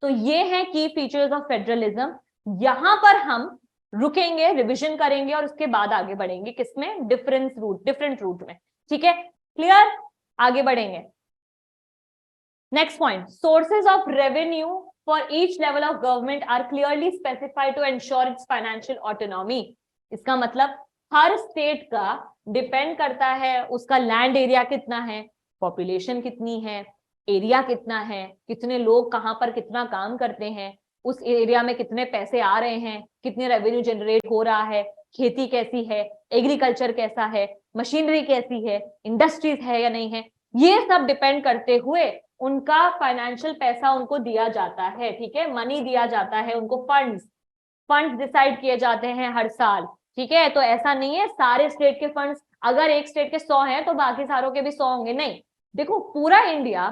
तो ये है की फीचर्स ऑफ फेडरलिज्म। यहां पर हम रुकेंगे, रिवीजन करेंगे और उसके बाद आगे बढ़ेंगे किसमें, डिफरेंट रूट में, ठीक है। क्लियर, आगे बढ़ेंगे। Next point, sources of revenue for each level of government are clearly specified to ensure its financial autonomy। इसका मतलब हर स्टेट का डिपेंड करता है, उसका लैंड एरिया कितना है, पॉपुलेशन कितनी है, एरिया कितना है, कितने लोग कहां पर कितना काम करते हैं, उस एरिया में कितने पैसे आ रहे हैं, कितने रेवेन्यू जनरेट हो रहा है, खेती कैसी है, एग्रीकल्चर कैसा है, मशीनरी कैसी है, इंडस्ट्रीज है या नहीं है, ये सब डिपेंड करते हुए उनका फाइनेंशियल पैसा उनको दिया जाता है, ठीक है, मनी दिया जाता है उनको, फंड्स डिसाइड किए जाते हैं हर साल, ठीक है। तो ऐसा नहीं है सारे स्टेट के फंड्स, अगर एक स्टेट के 100 हैं तो बाकी सारों के भी 100 होंगे, नहीं। देखो पूरा इंडिया,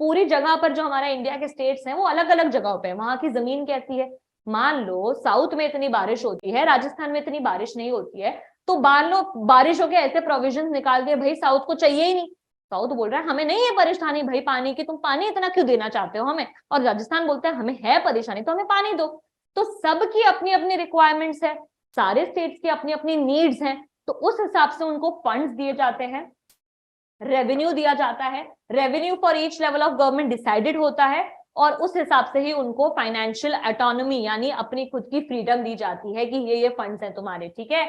पूरी जगह पर जो हमारा इंडिया के स्टेट्स हैं वो अलग अलग जगहों पे, वहां की जमीन कैसी है, मान लो साउथ में इतनी बारिश होती है, राजस्थान में इतनी बारिश नहीं होती है, तो मान लो बारिशों के ऐसे प्रोविजन निकाल दिए, भाई साउथ को चाहिए ही नहीं, साउथ बोल रहा है हमें नहीं है परेशानी भाई पानी की, तुम पानी इतना क्यों देना चाहते हो हमें, और राजस्थान बोलता है हमें है परेशानी तो हमें पानी दो। तो सबकी अपनी अपनी रिक्वायरमेंट्स है, सारे स्टेट्स की अपनी अपनी नीड्स हैं, तो उस हिसाब से उनको फंड्स दिए जाते हैं, रेवेन्यू दिया जाता है, revenue for each level of government decided होता है, और उस हिसाब से ही उनको फाइनेंशियल ऑटोनॉमी यानी अपनी खुद की फ्रीडम दी जाती है कि ये फंड्स हैं तुम्हारे, ठीक है।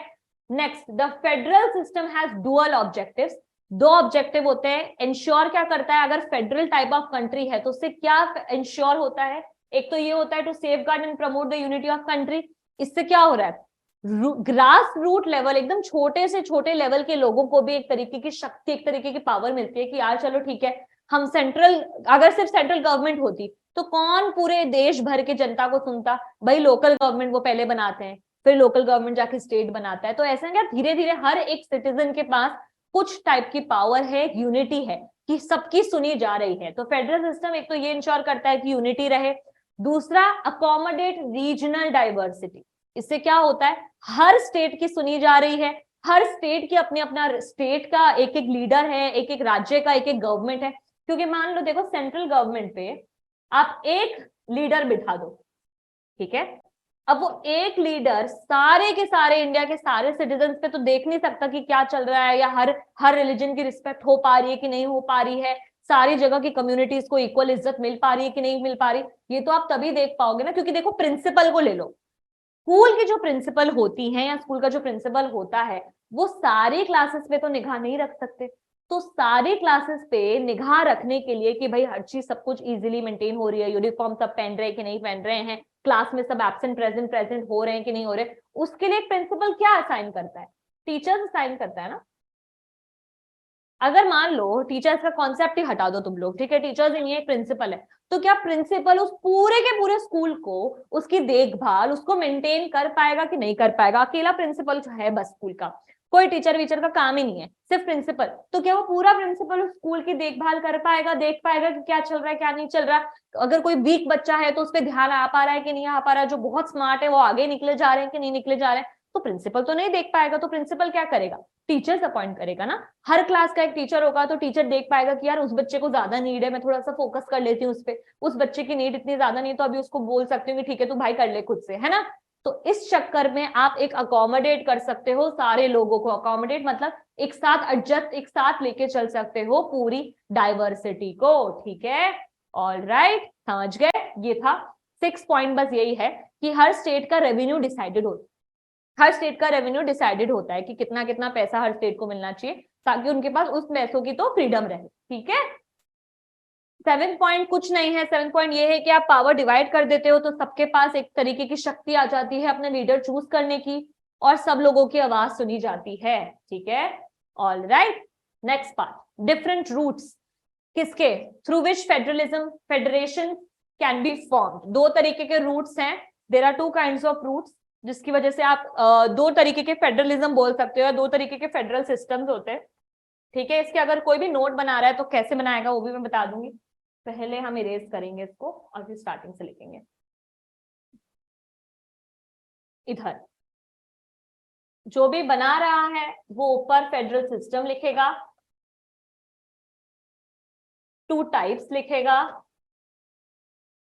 Next, the federal system has dual objectives, दो ऑब्जेक्टिव होते हैं। इंश्योर क्या करता है, अगर फेडरल टाइप ऑफ कंट्री है तो उससे क्या इंश्योर होता है, एक तो ये होता है to safeguard and promote the unity of country, इससे क्या हो रहा है, ग्रास रूट लेवल, एकदम छोटे से छोटे लेवल के लोगों को भी एक तरीके की शक्ति, एक तरीके की पावर मिलती है कि यार चलो ठीक है, हम सेंट्रल, अगर सिर्फ सेंट्रल गवर्नमेंट होती तो कौन पूरे देश भर के जनता को सुनता, भाई लोकल गवर्नमेंट वो पहले बनाते हैं, फिर लोकल गवर्नमेंट जाके स्टेट बनाता है, तो ऐसा क्या धीरे धीरे हर एक सिटीजन के पास कुछ टाइप की पावर है, यूनिटी है कि सबकी सुनी जा रही है। तो फेडरल सिस्टम एक तो ये इंश्योर करता है कि यूनिटी रहे, दूसरा अकोमोडेट रीजनल डाइवर्सिटी, इससे क्या होता है हर स्टेट की सुनी जा रही है, हर स्टेट की अपने अपना स्टेट का एक एक लीडर है, एक एक राज्य का एक एक गवर्नमेंट है, क्योंकि मान लो देखो सेंट्रल गवर्नमेंट पे आप एक लीडर बिठा दो, ठीक है, अब वो एक लीडर सारे के सारे इंडिया के सारे सिटीजन्स पे तो देख नहीं सकता कि क्या चल रहा है, या हर रिलीजन की रिस्पेक्ट हो पा रही है कि नहीं हो पा रही है, सारी जगह की कम्युनिटीज को इक्वल इज्जत मिल पा रही है कि नहीं मिल पा रही। ये तो आप तभी देख पाओगे ना, क्योंकि देखो प्रिंसिपल को ले लो, स्कूल की जो प्रिंसिपल होती है या स्कूल का जो प्रिंसिपल होता है वो सारी क्लासेस पे तो निगाह नहीं रख सकते। तो सारी क्लासेस पे निगाह रखने के लिए कि भाई हर चीज सब कुछ इजीली मेंटेन हो रही है, यूनिफॉर्म सब पहन रहे हैं कि नहीं पहन रहे हैं, क्लास में सब एब्सेंट प्रेजेंट प्रेजेंट हो रहे हैं कि नहीं हो रहे, उसके लिए एक प्रिंसिपल क्या असाइन करता है? टीचर्स असाइन करता है ना। अगर मान लो टीचर्स का कॉन्सेप्ट ही हटा दो तुम लोग, ठीक है, टीचर्स नहीं है, एक प्रिंसिपल है, तो क्या प्रिंसिपल उस पूरे के पूरे स्कूल को, उसकी देखभाल, उसको मेंटेन कर पाएगा कि नहीं कर पाएगा? अकेला प्रिंसिपल जो है बस स्कूल का, कोई टीचर वीचर का काम ही नहीं है, सिर्फ प्रिंसिपल, तो क्या वो पूरा प्रिंसिपल उस स्कूल की देखभाल कर पाएगा, देख पाएगा कि क्या चल रहा है क्या नहीं चल रहा? अगर कोई वीक बच्चा है तो उस पर ध्यान आ पा रहा है कि नहीं आ पा रहा है, जो बहुत स्मार्ट है वो आगे निकले जा रहे हैं कि नहीं निकले जा रहे हैं, तो प्रिंसिपल तो नहीं देख पाएगा। तो प्रिंसिपल क्या करेगा? टीचर्स अपॉइंट करेगा ना। हर क्लास का एक टीचर होगा तो टीचर देख पाएगा कि यार उस बच्चे को ज्यादा नीड है, मैं थोड़ा सा फोकस कर लेती हूँ उस पर, उस बच्चे की नीड इतनी ज्यादा नहीं तो अभी उसको बोल सकती हूँ कि ठीक है तू भाई कर ले खुद से, है ना। तो इस चक्कर में आप एक अकोमोडेट कर सकते हो सारे लोगों को, अकोमोडेट मतलब एक साथ एडजस्ट, एक साथ लेके चल सकते हो पूरी डाइवर्सिटी को, ठीक है। ऑल राइट, समझ गए। ये था 6 पॉइंट, बस यही है कि हर स्टेट का रेवेन्यू डिसाइडेड होता है, हर स्टेट का रेवेन्यू डिसाइडेड होता है कि कितना कितना पैसा हर स्टेट को मिलना चाहिए ताकि उनके पास उस पैसों की तो फ्रीडम रहे, ठीक है। 7 पॉइंट कुछ नहीं है, 7 पॉइंट ये है कि आप पावर डिवाइड कर देते हो तो सबके पास एक तरीके की शक्ति आ जाती है अपने लीडर चूज करने की और सब लोगों की आवाज सुनी जाती है, ठीक है। All right, next part, different routes किसके through which federation can be formed. दो तरीके के रूट्स हैं, there are 2 kinds of routes, जिसकी वजह से आप दो तरीके के फेडरलिज्म बोल सकते हो या दो तरीके के फेडरल सिस्टम्स होते हैं, ठीक है। इसके अगर कोई भी नोट बना रहा है तो कैसे बनाएगा वो भी मैं बता दूंगी, पहले हम इरेज करेंगे इसको और फिर स्टार्टिंग से लिखेंगे। इधर जो भी बना रहा है वो ऊपर फेडरल सिस्टम लिखेगा, 2 टाइप्स लिखेगा,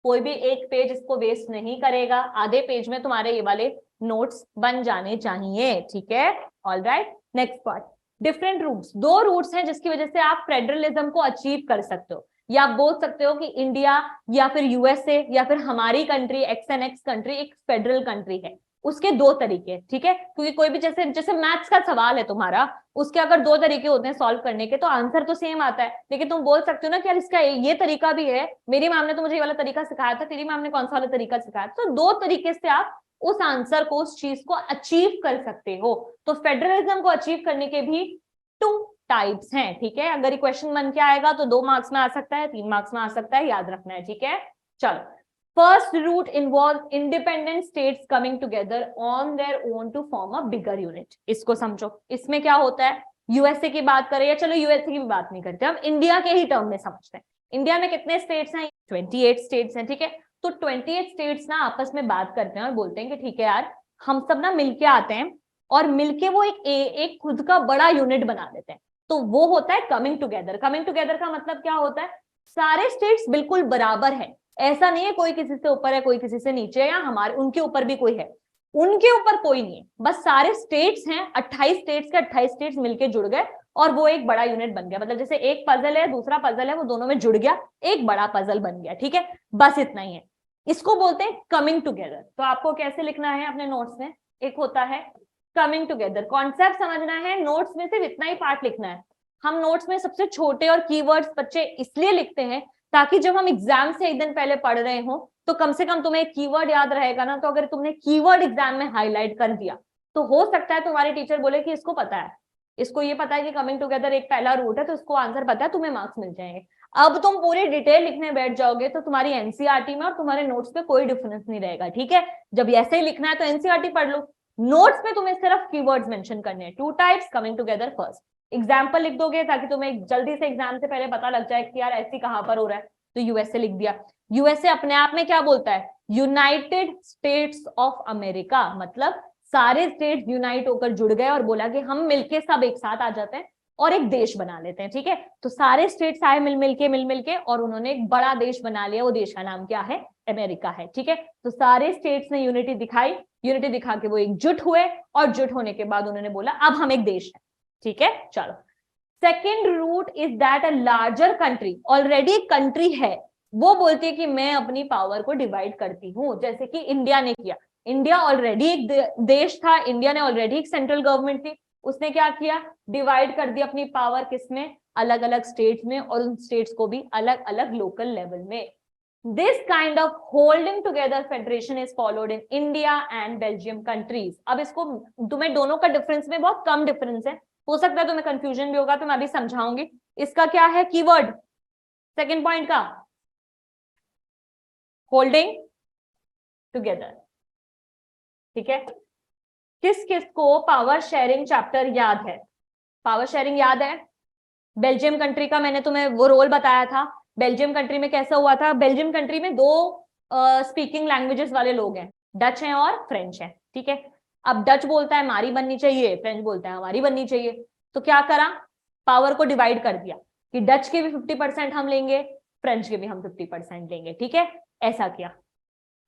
कोई भी एक पेज इसको वेस्ट नहीं करेगा, आधे पेज में तुम्हारे ये वाले नोट्स बन जाने चाहिए, ठीक है। All right, next part, different routes. 2 routes हैं जिसकी वजह से आप फेडरलिज्म को अचीव कर सकते हो, या आप बोल सकते हो कि इंडिया या फिर यूएसए या फिर हमारी country x and x country एक फेडरल कंट्री है। उसके 2 तरीके, ठीक है, क्योंकि कोई भी जैसे जैसे मैथ्स का सवाल है तुम्हारा, उसके अगर 2 तरीके होते हैं सॉल्व करने के तो आंसर तो सेम आता है, लेकिन तुम बोल सकते हो ना कि यार इसका ये तरीका भी है, मेरी मैम ने तो मुझे ये वाला तरीका सिखाया था, तेरी मैम ने कौन सा वाला तरीका सिखाया, तो 2 तरीके से आप उस आंसर को, उस चीज को अचीव कर सकते हो। तो फेडरलिज्म को अचीव करने के भी 2 टाइप्स हैं, ठीक है। अगर ये क्वेश्चन बन के आएगा तो 2 मार्क्स में आ सकता है, 3 मार्क्स में आ सकता है, याद रखना है, ठीक है। चलो, first route involve independent states coming together on their own to form a bigger unit. इसको समझो, इसमें क्या होता है, यूएसए की बात करें, या चलो यूएसए की भी बात नहीं करते, हम इंडिया के ही टर्म में समझते हैं। इंडिया में कितने स्टेट्स हैं? 28 स्टेट्स हैं, ठीक है। तो 28 स्टेट्स ना आपस में बात करते हैं और बोलते हैं कि ठीक है यार हम सब ना मिलके आते हैं और मिलके वो एक खुद का बड़ा यूनिट बना देते हैं, तो वो होता है कमिंग टुगेदर। कमिंग टुगेदर का मतलब क्या होता है, सारे स्टेट्स बिल्कुल बराबर है, ऐसा नहीं है कोई किसी से ऊपर है कोई किसी से नीचे है, या हमारे उनके ऊपर भी कोई है, उनके ऊपर कोई नहीं है, बस सारे स्टेट्स हैं, 28 स्टेट्स के 28 स्टेट्स मिलके जुड़ गए और वो एक बड़ा यूनिट बन गया। मतलब जैसे एक पजल है दूसरा पजल है, वो दोनों में जुड़ गया, एक बड़ा पजल बन गया, ठीक है, बस इतना ही है। इसको बोलते हैं कमिंग टुगेदर। तो आपको कैसे लिखना है अपने नोट्स में, एक होता है कमिंग टुगेदर, कॉन्सेप्ट समझना है, नोट्स में सिर्फ इतना ही पार्ट लिखना है। हम नोट्स में सबसे छोटे और कीवर्ड्स बच्चे इसलिए लिखते हैं ताकि जब हम एग्जाम से एक दिन पहले पढ़ रहे हो तो कम से कम तुम्हें कीवर्ड याद रहेगा ना। तो अगर तुमने कीवर्ड एग्जाम में हाईलाइट कर दिया तो हो सकता है तुम्हारे टीचर बोले कि इसको पता है, इसको ये पता है कि कमिंग टुगेदर एक पहला रूट है, तो इसको आंसर पता है, तुम्हें मार्क्स मिल जाएंगे। अब तुम पूरी डिटेल लिखने बैठ जाओगे तो तुम्हारी एनसीईआरटी में और तुम्हारे नोट्स में कोई डिफरेंस नहीं रहेगा, ठीक है। जब ऐसे ही लिखना है तो एनसीईआरटी पढ़ लो, नोट्स में तुम्हें सिर्फ कीवर्ड्स मेंशन करने हैं। 2 types coming together, first example लिख दोगे ताकि तुम्हें जल्दी से एग्जाम से पहले पता लग जाए कि यार ऐसी कहां पर हो रहा है, तो यूएसए लिख दिया। यूएसए अपने आप में क्या बोलता है, यूनाइटेड स्टेट्स ऑफ अमेरिका, मतलब सारे स्टेट्स यूनाइट होकर जुड़ गए और बोला कि हम मिलके सब एक साथ आ जाते हैं और एक देश बना लेते हैं, ठीक है। तो सारे स्टेट्स आए मिल मिल के और उन्होंने एक बड़ा देश बना लिया, वो देश का नाम क्या है, अमेरिका है, ठीक है। तो सारे स्टेट्स ने यूनिटी दिखाई, यूनिटी दिखा के वो एकजुट हुए और जुट होने के बाद उन्होंने बोला अब हम एक देश है, ठीक है। चलो, second route is that a larger country, already country है, वो बोलती है कि मैं अपनी पावर को डिवाइड करती हूं, जैसे कि इंडिया ने किया। इंडिया ऑलरेडी एक देश था, इंडिया ने ऑलरेडी एक सेंट्रल गवर्नमेंट थी, उसने क्या किया, डिवाइड कर दी अपनी पावर किसमें, अलग अलग स्टेट्स में, और उन स्टेट्स को भी अलग अलग लोकल लेवल में। This kind of holding together federation is followed in India and Belgium countries. अब इसको तुम्हें दोनों का डिफरेंस में बहुत कम डिफरेंस है, हो सकता है तुम्हें कंफ्यूजन भी होगा, तो मैं अभी समझाऊंगी। इसका क्या है कीवर्ड, सेकंड पॉइंट का, होल्डिंग टुगेदर, ठीक है। किस किस को पावर शेयरिंग चैप्टर याद है, पावर शेयरिंग याद है? बेल्जियम कंट्री का मैंने तुम्हें वो रोल बताया था। बेल्जियम कंट्री में कैसा हुआ था, बेल्जियम कंट्री में दो स्पीकिंग लैंग्वेजेस वाले लोग हैं, डच हैं और फ्रेंच हैं, ठीक है। अब डच बोलता है हमारी बननी चाहिए, फ्रेंच बोलता है हमारी बननी चाहिए, तो क्या करा, पावर को डिवाइड कर दिया कि डच के भी 50% हम लेंगे, फ्रेंच के भी हम 50% लेंगे, ठीक है, ऐसा किया।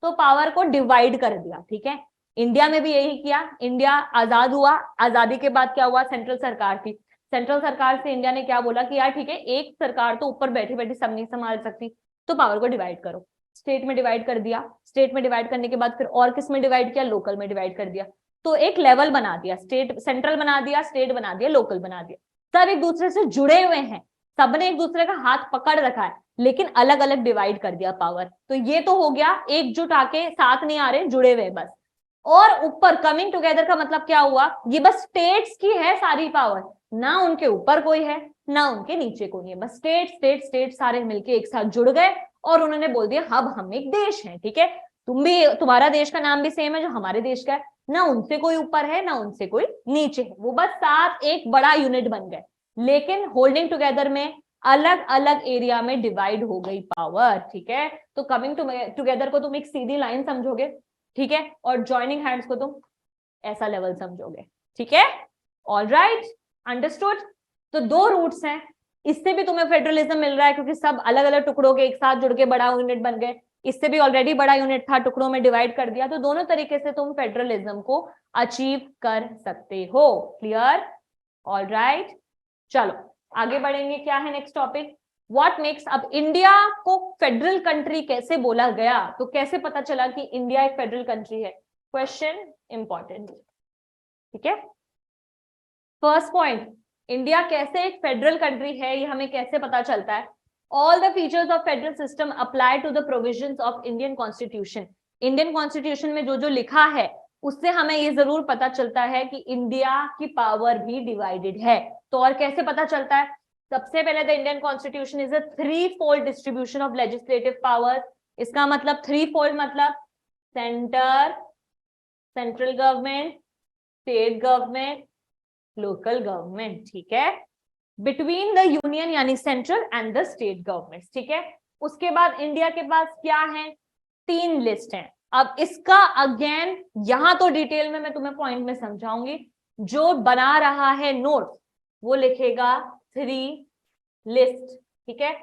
तो पावर को डिवाइड कर दिया, ठीक है। इंडिया में भी यही किया, इंडिया आजाद हुआ, आजादी के बाद क्या हुआ, सेंट्रल सरकार थी, सेंट्रल सरकार से इंडिया ने क्या बोला कि यार ठीक है, एक सरकार तो ऊपर बैठी बैठी सब नहीं संभाल सकती, तो पावर को डिवाइड करो, स्टेट में डिवाइड कर दिया, स्टेट में डिवाइड करने के बाद फिर और किस में डिवाइड किया, लोकल में डिवाइड कर दिया, तो एक लेवल बना दिया, स्टेट सेंट्रल बना दिया, स्टेट बना दिया, लोकल बना दिया, सब एक दूसरे से जुड़े हुए हैं, सबने एक दूसरे का हाथ पकड़ रखा है, लेकिन अलग अलग डिवाइड कर दिया पावर। तो ये तो हो गया, एकजुट आके साथ नहीं आ रहे, जुड़े हुए बस। और ऊपर कमिंग टुगेदर का मतलब क्या हुआ, ये बस स्टेट्स की है सारी पावर, ना उनके ऊपर कोई है ना उनके नीचे कोई है, बस स्टेट स्टेट स्टेट सारे मिलके एक साथ जुड़ गए और उन्होंने बोल दिया अब हम एक देश हैं, ठीक है। तुम भी, तुम्हारा देश का नाम भी सेम है जो हमारे देश का है, ना उनसे कोई ऊपर है ना उनसे कोई नीचे है, वो बस साथ एक बड़ा यूनिट बन गए, लेकिन होल्डिंग टुगेदर में अलग अलग एरिया में डिवाइड हो गई पावर, ठीक है। तो कमिंग टुगेदर को तुम एक सीधी लाइन समझोगे, ठीक है, और ज्वाइनिंग हैंड्स को तुम ऐसा लेवल समझोगे, ठीक है। All right, understood. तो दो रूट्स हैं, इससे भी तुम्हें फेडरलिज्म मिल रहा है क्योंकि सब अलग अलग टुकड़ों के एक साथ जुड़ के बड़ा यूनिट बन गए, इससे भी ऑलरेडी बड़ा यूनिट था, टुकड़ों में डिवाइड कर दिया, तो दोनों तरीके से तुम फेडरलिज्म को अचीव कर सकते हो, क्लियर? ऑल राइट, चलो आगे बढ़ेंगे, क्या है नेक्स्ट टॉपिक, व्हाट मेक्स, अब इंडिया को फेडरल कंट्री कैसे बोला गया, तो कैसे पता चला कि इंडिया एक फेडरल कंट्री है, क्वेश्चन इंपॉर्टेंट, ठीक है। फर्स्ट पॉइंट, इंडिया कैसे एक फेडरल कंट्री है, ये हमें कैसे पता चलता है, all the features of federal system apply to the provisions of Indian constitution, Indian constitution में जो जो लिखा है उससे हमें ये जरूर पता चलता है कि इंडिया की पावर भी डिवाइडेड है। तो और कैसे पता चलता है, सबसे पहले the Indian constitution is a three fold distribution of legislative power, इसका मतलब थ्री फोल्ड मतलब centre, central government, state government, local government, ठीक है, बिटवीन द यूनियन यानी central and the state government, ठीक है। उसके बाद इंडिया के पास क्या है, तीन लिस्ट है। अब इसका अगेन यहां तो डिटेल में मैं तुम्हें पॉइंट में समझाऊंगी, जो बना रहा है नोट वो लिखेगा थ्री लिस्ट, ठीक है,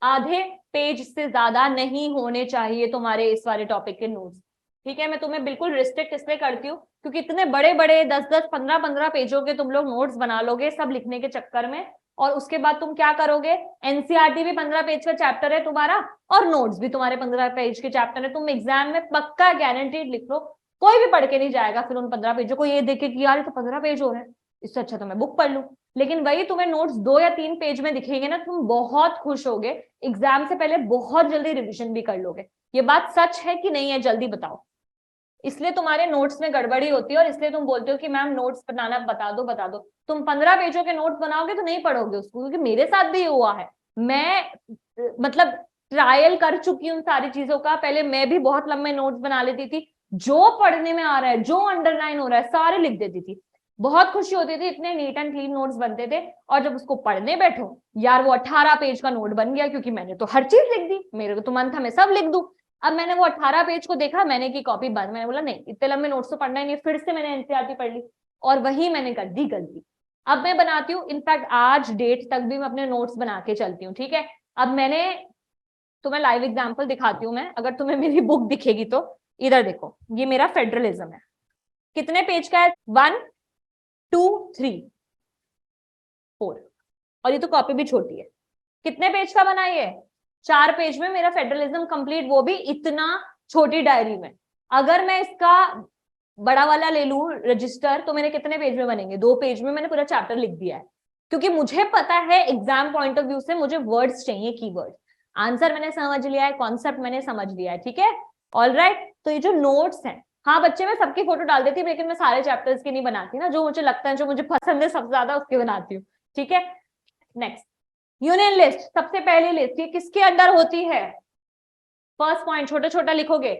आधे पेज से ज्यादा नहीं होने चाहिए तुम्हारे इस वाले टॉपिक के नोट्स, ठीक है। मैं तुम्हें बिल्कुल रिस्ट्रिक्ट इसलिए करती हूँ क्योंकि इतने बड़े बड़े 10-10 15-15 पेजों के तुम लोग नोट्स बना लोगे सब लिखने के चक्कर में, और उसके बाद तुम क्या करोगे, एनसीईआरटी भी 15 पेज का चैप्टर है तुम्हारा और नोट्स भी तुम्हारे 15 पेज के चैप्टर है, तुम एग्जाम में पक्का गारंटीड लिख लो, कोई भी पढ़ के नहीं जाएगा फिर उन 15 पेजों को, ये देखे कि यार ये तो 15 पेज हो रहे हैं, इससे अच्छा तो मैं बुक पढ़ लूं। लेकिन वही तुम्हें नोट्स 2 या 3 पेज में दिखेंगे ना, तुम बहुत खुश होगे, एग्जाम से पहले बहुत जल्दी रिविजन भी कर लोगे। ये बात सच है कि नहीं है, जल्दी बताओ। इसलिए तुम्हारे नोट्स में गड़बड़ी होती है और इसलिए तुम बोलते हो कि मैम नोट्स बनाना बता दो बता दो, तुम 15 पेजों के नोट्स बनाओगे तो नहीं पढ़ोगे उसको, क्योंकि मेरे साथ भी हुआ है, मैं मतलब ट्रायल कर चुकी हूँ सारी चीजों का, पहले मैं भी बहुत लंबे नोट्स बना लेती थी, जो पढ़ने में आ रहा है जो अंडरलाइन हो रहा है सारे लिख देती थी, बहुत खुशी होती थी, इतने नीट एंड क्लीन नोट्स बनते थे, और जब उसको पढ़ने बैठो यार वो 18 पेज का नोट बन गया, क्योंकि मैंने तो हर चीज लिख दी, मेरे को तो मन था मैं सब लिख दूं। अब मैंने वो 18 पेज को देखा, मैंने की कॉपी बंद, मैंने बोला नहीं इतने लंबे नोट्स तो पढ़ना ही नहीं, फिर से मैंने एनसीईआरटी पढ़ ली और वही मैंने कर दी गलती। अब मैं बनाती हूँ, इनफैक्ट आज डेट तक भी मैं अपने नोट्स बना के चलती हूँ, ठीक है। अब मैंने तुम्हें लाइव एग्जांपल दिखाती हूँ मैं, अगर तुम्हें मेरी बुक दिखेगी तो इधर देखो, ये मेरा फेडरलिज्म है, कितने पेज का है, 1 2 3 4, और ये तो कॉपी भी छोटी है। कितने पेज का बना ये, 4 पेज में मेरा फेडरलिज्म कंप्लीट, वो भी इतना छोटी डायरी में। अगर मैं इसका बड़ा वाला ले लूं रजिस्टर, तो मेरे कितने पेज में बनेंगे, 2 पेज में मैंने पूरा चैप्टर लिख दिया है, क्योंकि मुझे पता है एग्जाम पॉइंट ऑफ व्यू से मुझे वर्ड्स चाहिए, कीवर्ड्स। आंसर मैंने समझ लिया है, कॉन्सेप्ट मैंने समझ लिया है, ठीक है, ऑल राइट। तो ये जो नोट्स हैं, हाँ बच्चे मैं सबकी फोटो डाल देती हूँ, लेकिन मैं सारे चैप्टर्स की नहीं बनाती ना, जो मुझे लगता है, जो मुझे पसंद है सबसे ज्यादा उसकी बनाती हूँ, ठीक है। नेक्स्ट, यूनियन लिस्ट, सबसे पहली लिस्ट ये किसके अंदर होती है, फर्स्ट पॉइंट छोटा छोटा लिखोगे,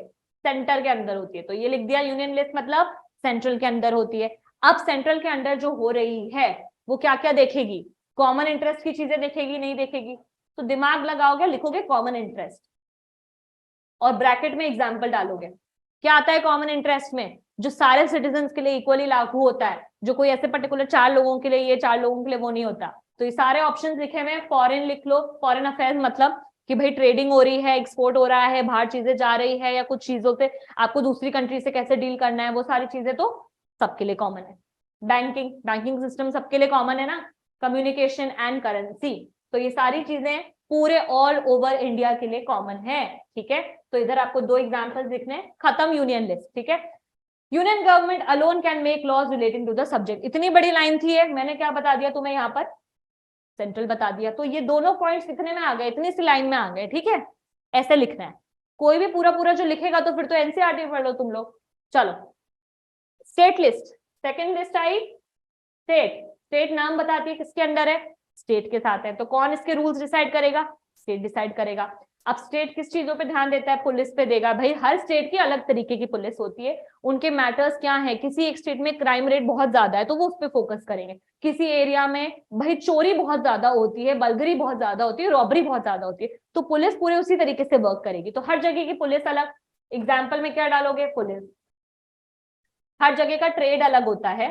सेंटर के अंदर होती है, तो ये लिख दिया, यूनियन लिस्ट मतलब सेंट्रल के अंदर होती है। अब सेंट्रल के अंदर जो हो रही है वो क्या क्या देखेगी, कॉमन इंटरेस्ट की चीजें देखेगी, नहीं देखेगी, तो दिमाग लगाओगे, लिखोगे कॉमन इंटरेस्ट और ब्रैकेट में एग्जाम्पल डालोगे। क्या आता है कॉमन इंटरेस्ट में, जो सारे सिटीजन्स के लिए इक्वली लागू होता है, जो कोई ऐसे पर्टिकुलर 4 लोगों के लिए, ये 4 लोगों के लिए वो नहीं होता। तो ये सारे ऑप्शंस लिखे हुए, फॉरेन लिख लो, फॉरेन अफेयर्स मतलब कि भाई ट्रेडिंग हो रही है, एक्सपोर्ट हो रहा है, बाहर चीजें जा रही है, या कुछ चीजों से आपको दूसरी कंट्री से कैसे डील करना है, वो सारी चीजें तो सबके लिए कॉमन है। बैंकिंग, बैंकिंग सिस्टम सबके लिए कॉमन है ना, कम्युनिकेशन एंड करेंसी, तो ये सारी चीजें पूरे ऑल ओवर इंडिया के लिए कॉमन है, ठीक है। तो इधर आपको 2 एग्जांपल्स दिखने, खत्म यूनियन लिस्ट, ठीक है। Union government alone can make laws relating to the subject, इतनी बड़ी लाइन थी है, मैंने क्या बता दिया तुम्हें यहाँ पर, सेंट्रल बता दिया, तो ये दोनों पॉइंट्स लिखने में आ गए, इतनी सी लाइन में आ गए, ठीक है। ऐसे लिखना है, कोई भी पूरा पूरा जो लिखेगा तो फिर तो एनसीईआरटी पढ़ लो तुम लोग। चलो, स्टेट लिस्ट, सेकेंड लिस्ट आई, स्टेट, स्टेट नाम बताती है किसके अंडर है, स्टेट के साथ है, तो कौन इसके रूल्स डिसाइड करेगा, स्टेट डिसाइड करेगा। अब स्टेट किस चीजों पे ध्यान देता है, पुलिस पे देगा, भाई हर स्टेट की अलग तरीके की पुलिस होती है, उनके मैटर्स क्या है, किसी एक स्टेट में क्राइम रेट बहुत ज्यादा है तो वो उस पर फोकस करेंगे, किसी एरिया में भाई चोरी बहुत ज्यादा होती है, बल्गरी बहुत ज्यादा होती है, रॉबरी बहुत ज्यादा होती है, तो पुलिस पूरे उसी तरीके से वर्क करेगी, तो हर जगह की पुलिस अलग। एग्जाम्पल में क्या डालोगे, पुलिस। हर जगह का ट्रेड अलग होता है,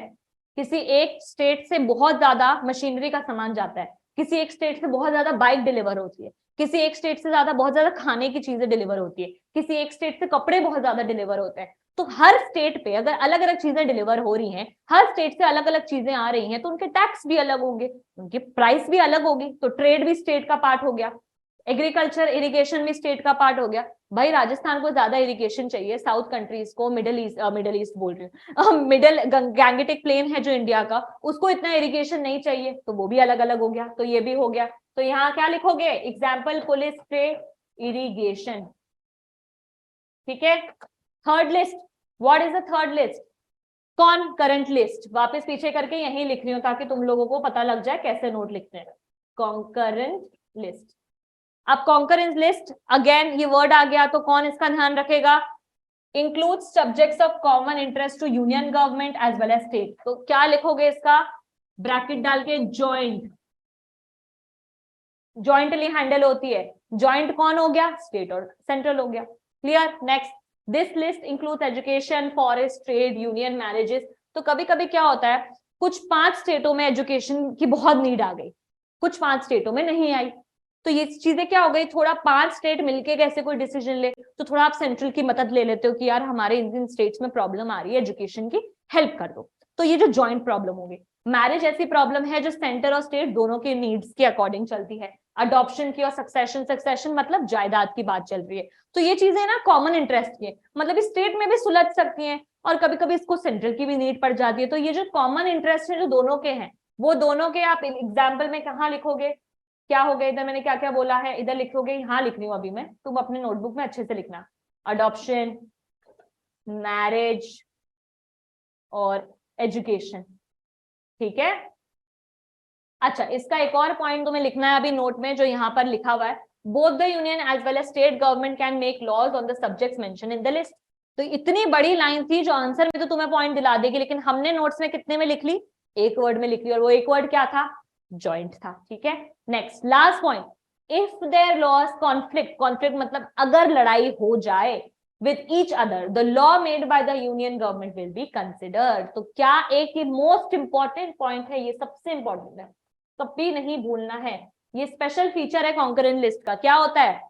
किसी एक स्टेट से बहुत ज्यादा मशीनरी का सामान जाता है, किसी एक स्टेट से बहुत ज्यादा बाइक डिलीवर होती है, किसी एक स्टेट से ज्यादा बहुत ज्यादा खाने की चीजें डिलीवर होती है, किसी एक स्टेट से कपड़े बहुत ज्यादा डिलीवर होते हैं। तो हर स्टेट पे अगर अलग अलग चीजें डिलीवर हो रही हैं, हर स्टेट से अलग अलग चीजें आ रही हैं, तो उनके टैक्स भी अलग होंगे, उनकी प्राइस भी अलग होगी, तो ट्रेड भी स्टेट का पार्ट हो गया, एग्रीकल्चर इरिगेशन भी स्टेट का पार्ट हो गया। भाई राजस्थान को ज्यादा इरिगेशन चाहिए, साउथ कंट्रीज को, मिडिल ईस्ट बोल रही हूँ, मिडिल गैंगेटिक प्लेन है जो इंडिया का, उसको इतना इरिगेशन नहीं चाहिए, तो वो भी अलग अलग हो गया, तो ये भी हो गया। तो यहाँ क्या लिखोगे, एग्जाम्पल पुलिस पे इरिगेशन, ठीक है। Third list, what is the third list, कौन, करंट लिस्ट, वापस पीछे करके यही लिख रही हूँ ताकि तुम लोगों को पता लग जाए कैसे नोट लिखते हैं, कॉन्करेंट लिस्ट। अब कॉन्करेंस लिस्ट, अगेन ये वर्ड आ गया तो कौन इसका ध्यान रखेगा, include subjects of common interest to union government as well as state, तो क्या लिखोगे इसका, ब्रैकेट डाल के जॉइंट, जॉइंटली हैंडल होती है, जॉइंट कौन हो गया, स्टेट और सेंट्रल हो गया, clear. Next, this list includes education, forest, trade, union, marriages, तो कभी कभी क्या होता है, कुछ 5 स्टेटों में एजुकेशन की बहुत नीड आ गई, कुछ 5 स्टेटों में नहीं आई, तो ये चीजें क्या हो गई, थोड़ा 5 स्टेट मिलके कैसे कोई डिसीजन ले, तो थोड़ा आप सेंट्रल की मदद ले लेते हो कि यार हमारे इन स्टेट्स में प्रॉब्लम आ रही है एजुकेशन की, हेल्प कर दो, तो ये जो जॉइंट प्रॉब्लम होगी। मैरिज ऐसी प्रॉब्लम है जो सेंटर और स्टेट दोनों के नीड्स के अकॉर्डिंग चलती है, अडॉप्शन की और सक्सेशन, सक्सेशन मतलब जायदाद की बात चल रही है, तो ये चीजें ना कॉमन इंटरेस्ट की, मतलब स्टेट में भी सुलझ सकती हैं और कभी कभी इसको सेंट्रल की भी नीड पड़ जाती है, तो ये जो कॉमन इंटरेस्ट है जो दोनों के हैं, वो दोनों के आप एग्जाम्पल में कहाँ लिखोगे, क्या हो गया, इधर मैंने क्या क्या बोला है, इधर लिखोगे, यहाँ लिख रही हूँ अभी मैं, तुम अपने नोटबुक में अच्छे से लिखना, अडॉप्शन, मैरिज और एजुकेशन, ठीक है। अच्छा, इसका एक और पॉइंट तुम्हें लिखना है अभी नोट में जो यहाँ पर लिखा हुआ है, both the union as well as state government can make laws on the subjects mention in the list, तो इतनी बड़ी लाइन थी जो आंसर में तो तुम्हें पॉइंट दिला देगी, लेकिन हमने नोट्स में कितने में लिख ली, एक वर्ड में लिख ली, और वो एक वर्ड क्या था, जॉइंट था, ठीक है। Next, last point, if there laws conflict, conflict मतलब अगर लड़ाई हो जाए, with each other, the law made by the union government will be considered. तो क्या एक ये मोस्ट इंपॉर्टेंट पॉइंट है, ये सबसे इंपॉर्टेंट है, कभी नहीं भूलना है, ये स्पेशल फीचर है कॉन्करेंट लिस्ट का। क्या होता है,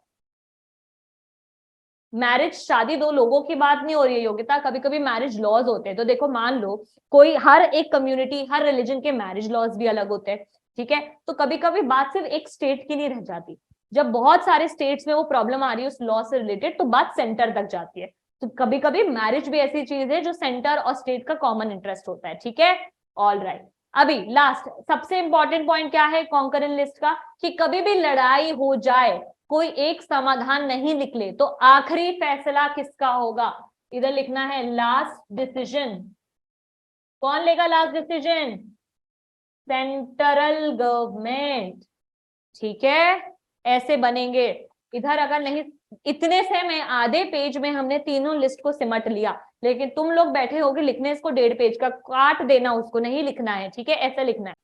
मैरिज, शादी दो लोगों की बात नहीं हो रही है योग्यता, कभी कभी मैरिज लॉज होते हैं। तो देखो मान लो कोई, हर एक कम्युनिटी, हर रिलीजन के मैरिज लॉज भी अलग होते हैं, ठीक है। तो कभी कभी बात सिर्फ एक स्टेट की नहीं रह जाती, जब बहुत सारे स्टेट्स में वो प्रॉब्लम आ रही है उस लॉ से रिलेटेड, तो बात सेंटर तक जाती है। तो कभी कभी मैरिज भी ऐसी चीज है जो सेंटर और स्टेट का कॉमन इंटरेस्ट होता है, ठीक है। ऑल राइट, अभी लास्ट सबसे इंपॉर्टेंट पॉइंट क्या है कॉन्करेंट लिस्ट का, कि कभी भी लड़ाई हो जाए, कोई एक समाधान नहीं निकले, तो आखिरी फैसला किसका होगा, इधर लिखना है लास्ट डिसीजन। कौन लेगा लास्ट डिसीजन, सेंट्रल गवर्नमेंट, ठीक है। ऐसे बनेंगे, इधर अगर नहीं, इतने से मैं आधे पेज में हमने तीनों लिस्ट को सिमट लिया, लेकिन तुम लोग बैठे होगे लिखने इसको 1.5 पेज का, काट देना उसको, नहीं लिखना है, ठीक है, ऐसे लिखना है।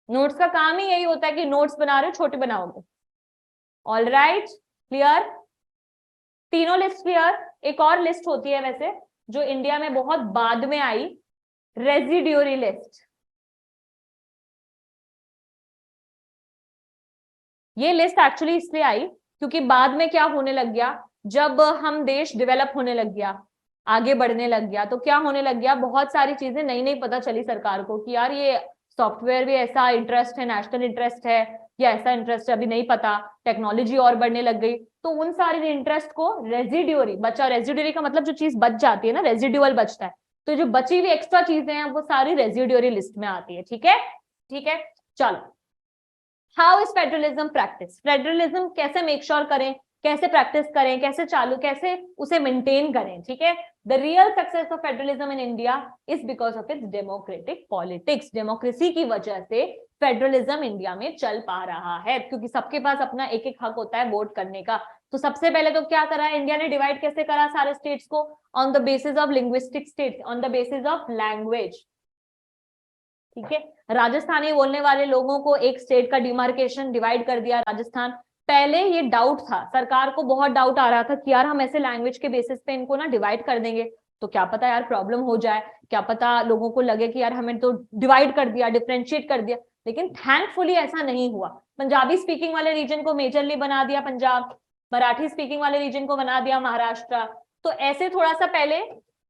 नोट्स का काम ही यही होता है कि नोट्स बना रहे हो छोटे बनाओगे। ऑल राइट, क्लियर, तीनों लिस्ट क्लियर। एक और लिस्ट होती है वैसे जो इंडिया में बहुत बाद में आई, रेजिड्यूरी लिस्ट। ये लिस्ट एक्चुअली इसलिए आई क्योंकि बाद में क्या होने लग गया, जब हम देश डेवलप होने लग गया, आगे बढ़ने लग गया, तो क्या होने लग गया, बहुत सारी चीजें नई नई पता चली सरकार को कि यार ये सॉफ्टवेयर भी ऐसा इंटरेस्ट है, नेशनल इंटरेस्ट है, या ऐसा इंटरेस्ट अभी नहीं पता, टेक्नोलॉजी और बढ़ने लग गई, तो उन सारे इंटरेस्ट को रेजिड्यूरी बचा, रेजिड्यूरी का मतलब जो चीज बच जाती है ना, रेजिड्यूअल बचता है, तो जो बची हुई एक्स्ट्रा चीजें हैं वो सारी रेजिड्यूरी लिस्ट में आती है, ठीक है, ठीक है। चलो, how is federalism practice, federalism कैसे मेक श्योर करें, कैसे प्रैक्टिस करें, कैसे चालू, कैसे उसे मेंटेन करें, ठीक है। The real success of federalism in India is because of its democratic politics, democracy की वजह से फेडरलिज्म इंडिया में चल पा रहा है, क्योंकि सबके पास अपना एक एक हक होता है वोट करने का। तो सबसे पहले तो क्या करा है इंडिया ने, डिवाइड कैसे करा सारे स्टेट्स को, on the basis of linguistic states, on the basis of language, ठीक है। राजस्थानी बोलने वाले लोगों को एक स्टेट का डिमार्केशन, डिवाइड कर दिया राजस्थान। पहले ये डाउट था, सरकार को बहुत डाउट आ रहा था कि यार हम ऐसे लैंग्वेज के बेसिस पे इनको ना डिवाइड कर देंगे तो क्या पता यार प्रॉब्लम हो जाए, क्या पता लोगों को लगे कि यार हमें तो डिवाइड कर दिया, डिफरेंशिएट कर दिया, लेकिन थैंकफुली ऐसा नहीं हुआ। पंजाबी स्पीकिंग वाले रीजन को मेजरली बना दिया पंजाब, मराठी स्पीकिंग वाले रीजन को बना दिया महाराष्ट्र। तो ऐसे थोड़ा सा पहले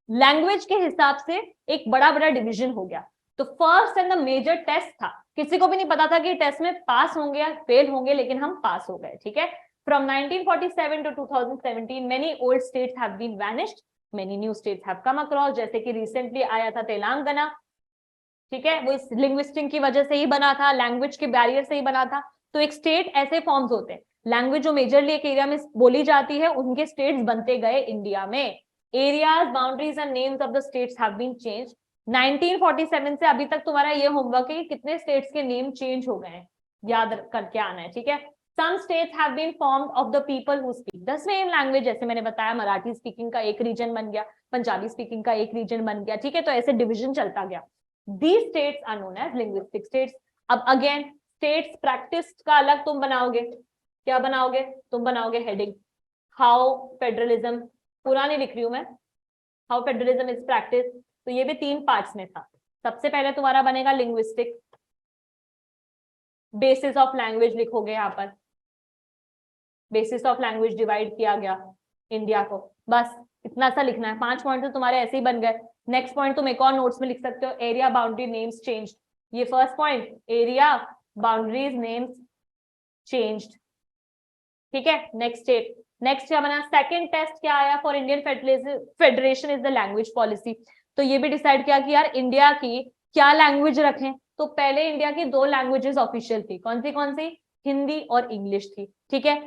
लैंग्वेज के हिसाब से एक बड़ा बड़ा डिविजन हो गया। तो first and the major test था, किसी को भी नहीं पता था कि टेस्ट में पास होंगे या फेल होंगे, लेकिन हम पास हो गए, ठीक है। From 1947 to 2017 many old states have been vanished, many new states have come across, जैसे कि रिसेंटली आया था तेलंगाना, ठीक है, वो इस लिंग्विस्टिक की वजह से ही बना था, लैंग्वेज के बैरियर से ही बना था। तो एक स्टेट ऐसे फॉर्म्स होते हैं, लैंग्वेज जो मेजरली एक एरिया में बोली जाती है उनके स्टेट्स बनते गए इंडिया में। Areas, boundaries and names of the states have been changed. 1947 से अभी तक तुम्हारा ये होमवर्क है कि कितने स्टेट्स के नेम चेंज हो गए हैं, याद करके आना है, ठीक है। Some states have been formed of the people who speak the same language, जैसे मैंने बताया मराठी स्पीकिंग का एक रीजन बन गया, पंजाबी स्पीकिंग का एक रीजन बन गया, ठीक है। तो ऐसे डिवीजन चलता गया। These states are known as linguistic states. अब अगेन स्टेट्स प्रैक्टिस का अलग तुम बनाओगे, क्या बनाओगे, तुम बनाओगे हेडिंग हाउ फेडरलिज्म, पूरा नहीं लिख रही हूं मैं, हाउ फेडरलिज्म इज प्रैक्टिस। तो ये भी 3 पार्ट्स में था। सबसे पहले तुम्हारा बनेगा लिंग्विस्टिक, बेसिस ऑफ लैंग्वेज लिखोगे, यहाँ पर बेसिस ऑफ लैंग्वेज डिवाइड किया गया इंडिया को, बस इतना सा लिखना है। 5 पॉइंट तो तुम्हारे ऐसे ही बन गए। नेक्स्ट पॉइंट तुम एक और नोट्स में लिख सकते हो, एरिया बाउंड्री नेम्स चेंज्ड, ये first point, area boundaries names changed, ठीक है। नेक्स्ट स्टेट, नेक्स्ट क्या बना, सेकंड टेस्ट क्या आया for Indian federation is the language policy. तो ये भी डिसाइड किया कि यार इंडिया की क्या लैंग्वेज रखें। तो पहले इंडिया की 2 लैंग्वेजेस ऑफिशियल थी, कौन सी, हिंदी और इंग्लिश थी, ठीक है।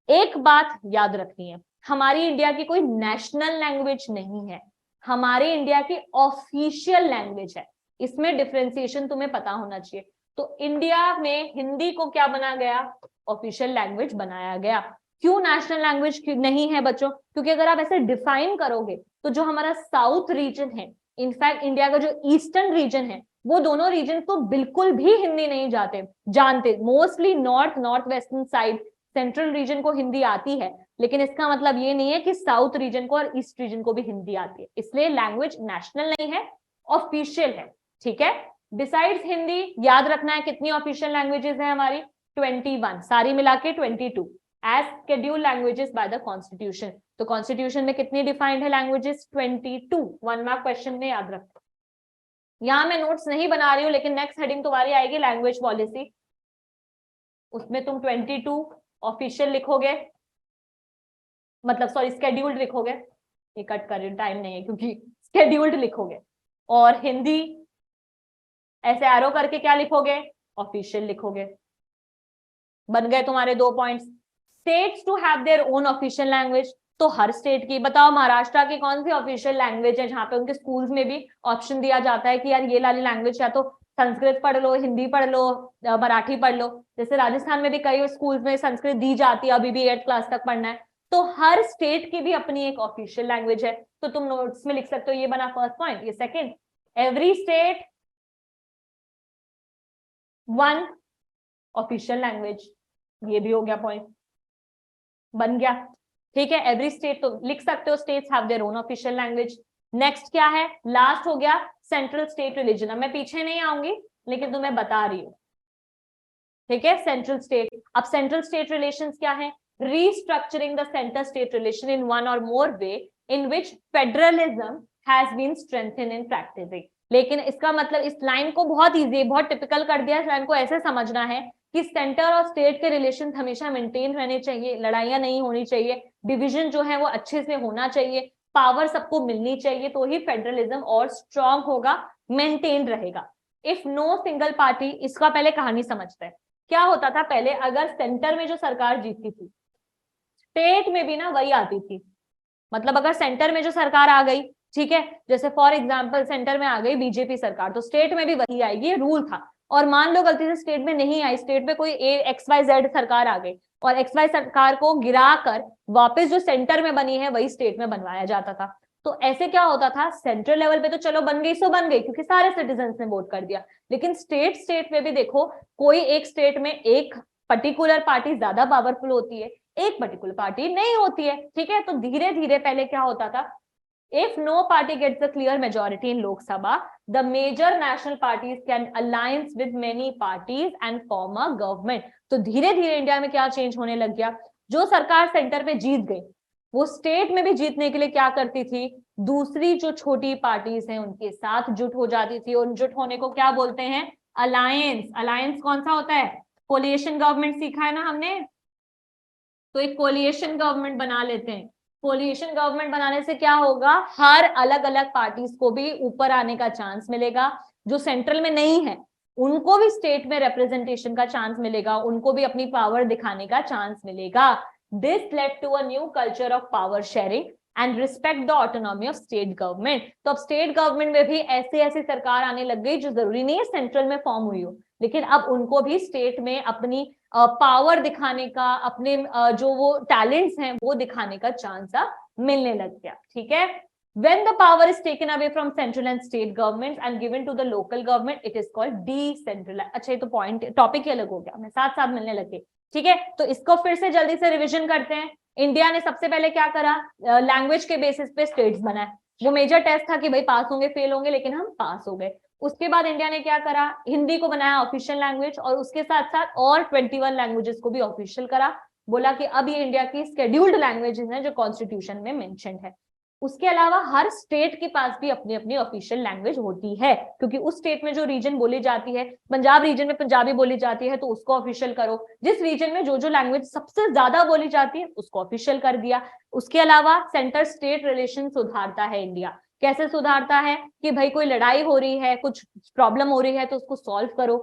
एक बात याद रखनी है, हमारी इंडिया की कोई नेशनल लैंग्वेज नहीं है, हमारी इंडिया की ऑफिशियल लैंग्वेज है, इसमें डिफरेंशिएशन तुम्हें पता होना चाहिए। तो इंडिया में हिंदी को क्या बना गया, ऑफिशियल लैंग्वेज बनाया गया। क्यों नेशनल लैंग्वेज नहीं है बच्चों, क्योंकि अगर आप ऐसे डिफाइन करोगे तो जो हमारा साउथ रीजन है, इनफैक्ट इंडिया का जो ईस्टर्न रीजन है, वो दोनों रीजन तो बिल्कुल भी हिंदी नहीं जानते। Mostly north western side central region को हिंदी आती है, लेकिन इसका मतलब ये नहीं है कि साउथ रीजन को और ईस्ट रीजन को भी हिंदी आती है। इसलिए लैंग्वेज नेशनल नहीं है, ऑफिशियल है, ठीक है। बिसाइड्स हिंदी याद रखना है कितनी ऑफिशियल लैंग्वेजेस है हमारी, 21, सारी मिला के 22 as scheduled languages by the constitution. तो कॉन्स्टिट्यूशन में कितनी डिफाइंड है लैंग्वेजेस, 22। 1 मार्क क्वेश्चन में याद रखना। यहां मैं नोट्स नहीं बना रही हूँ, लेकिन नेक्स्ट हेडिंग तुम्हारी आएगी लैंग्वेज पॉलिसी, उसमें तुम 22 ऑफिशियल लिखोगे, मतलब सॉरी स्केड्यूल्ड लिखोगे, ये कट कर रही हूँ टाइम नहीं है क्योंकि स्केड्यूल्ड लिखोगे, और हिंदी ऐसे एरो करके क्या लिखोगे, ऑफिशियल लिखोगे। बन गए तुम्हारे 2 points. States to have their own official language, तो हर स्टेट की बताओ महाराष्ट्र की कौन सी ऑफिशियल लैंग्वेज है, जहां पे उनके स्कूल्स में भी ऑप्शन दिया जाता है कि यार ये वाली लैंग्वेज या तो संस्कृत पढ़ लो, हिंदी पढ़ लो, मराठी पढ़ लो। जैसे राजस्थान में भी कई स्कूल्स में संस्कृत दी जाती है, अभी भी 8th क्लास तक पढ़ना है। तो हर स्टेट की भी अपनी एक ऑफिशियल लैंग्वेज है, तो तुम नोट्स में लिख सकते हो, ये बना फर्स्ट पॉइंट। ये second, every state one official language, ये भी हो गया पॉइंट, बन गया, ठीक है। एवरी स्टेट तो लिख सकते हो, states have their own official language. Next क्या है, लास्ट हो गया सेंट्रल स्टेट रिलीजन। अब मैं पीछे नहीं आऊंगी, लेकिन तुम्हें बता रही हूँ, ठीक है। सेंट्रल स्टेट, अब सेंट्रल स्टेट रिलेशंस क्या है, restructuring the centre state relation in one or more way in which federalism has been strengthened in practice. लेकिन इसका मतलब इस लाइन को बहुत इजी, बहुत टिपिकल कर दिया। इस लाइन को ऐसे समझना है कि सेंटर और स्टेट के रिलेशन हमेशा मेंटेन रहने चाहिए, लड़ाइयां नहीं होनी चाहिए, डिवीजन जो है वो अच्छे से होना चाहिए, पावर सबको मिलनी चाहिए, तो ही फेडरलिज्म और स्ट्रांग होगा, मेंटेन रहेगा। इफ नो सिंगल पार्टी, इसका पहले कहानी समझते हैं। क्या होता था पहले, अगर सेंटर में जो सरकार जीतती थी, स्टेट में भी ना वही आती थी। मतलब अगर सेंटर में जो सरकार आ गई, ठीक है, जैसे फॉर एग्जांपल सेंटर में आ गई बीजेपी सरकार, तो स्टेट में भी वही आएगी, ये रूल था। और मान लो गलती से स्टेट में नहीं आई, स्टेट में कोई XYZ सरकार आ गई, और XY सरकार को गिरा कर वापस जो सेंटर में बनी है वही स्टेट में बनवाया जाता था। तो ऐसे क्या होता था, सेंट्रल लेवल पे तो चलो बन गई सो बन गई, क्योंकि सारे सिटीजन ने वोट कर दिया। लेकिन स्टेट में भी देखो, कोई एक स्टेट में एक पर्टिकुलर पार्टी ज्यादा पावरफुल होती है, एक पर्टिकुलर पार्टी नहीं होती है, ठीक है। तो धीरे धीरे पहले क्या होता था, if no party gets a clear majority in Lok Sabha, the major national parties can alliance with many parties and form a government। तो धीरे धीरे इंडिया में क्या चेंज होने लग गया, जो सरकार सेंटर पे जीत गई वो स्टेट में भी जीतने के लिए क्या करती थी, दूसरी जो छोटी पार्टीज हैं उनके साथ जुट हो जाती थी, और जुट होने को क्या बोलते हैं, अलायंस। अलायंस कौन सा होता है, कोलिएशन गवर्नमेंट सीखा है ना हमने, तो एक कोलिएशन गवर्नमेंट बना लेते हैं। कोलिएशन गवर्नमेंट बनाने से क्या होगा, हर अलग अलग पार्टीज को भी ऊपर आने का चांस मिलेगा, जो सेंट्रल में नहीं है उनको भी स्टेट में रिप्रेजेंटेशन का चांस मिलेगा, उनको भी अपनी पावर दिखाने का चांस मिलेगा। This led to a new culture of power sharing and respect the autonomy of state government. तो अब स्टेट गवर्नमेंट में भी ऐसी ऐसी सरकार आने लग गई जो जरूरी नहीं है सेंट्रल में फॉर्म हुई हो, लेकिन अब उनको भी स्टेट में अपनी पावर दिखाने का, अपने जो वो टैलेंट्स हैं वो दिखाने का चांस मिलने लग गया, ठीक है। When the power is taken away from central and state governments and given to the local government, it is called decentralized। अच्छा ये तो पॉइंट टॉपिक ही अलग हो गया, मैं साथ साथ मिलने लगे, ठीक है। तो इसको फिर से जल्दी से रिविजन करते हैं। इंडिया ने सबसे पहले क्या करा, लैंग्वेज के बेसिस पे स्टेट्स बनाए। वो मेजर टेस्ट था कि भाई पास होंगे फेल होंगे, लेकिन हम पास हो गए। उसके बाद इंडिया ने क्या करा, हिंदी को बनाया ऑफिशियल लैंग्वेज, और उसके साथ साथ और 21 लैंग्वेजेस को भी ऑफिशियल करा। बोला कि अब ये इंडिया की शेड्यूल्ड लैंग्वेजेस हैं जो कॉन्स्टिट्यूशन में मेंशन्ड है। उसके अलावा हर स्टेट के पास भी अपनी अपनी ऑफिशियल लैंग्वेज होती है, क्योंकि उस स्टेट में जो रीजन बोली जाती है, पंजाब रीजन में पंजाबी बोली जाती है तो उसको ऑफिशियल करो, जिस रीजन में जो जो लैंग्वेज सबसे ज्यादा बोली जाती है उसको ऑफिशियल कर दिया। उसके अलावा सेंटर स्टेट रिलेशन सुधारता है इंडिया। कैसे सुधारता है कि भाई कोई लड़ाई हो रही है, कुछ प्रॉब्लम हो रही है, तो उसको सॉल्व करो,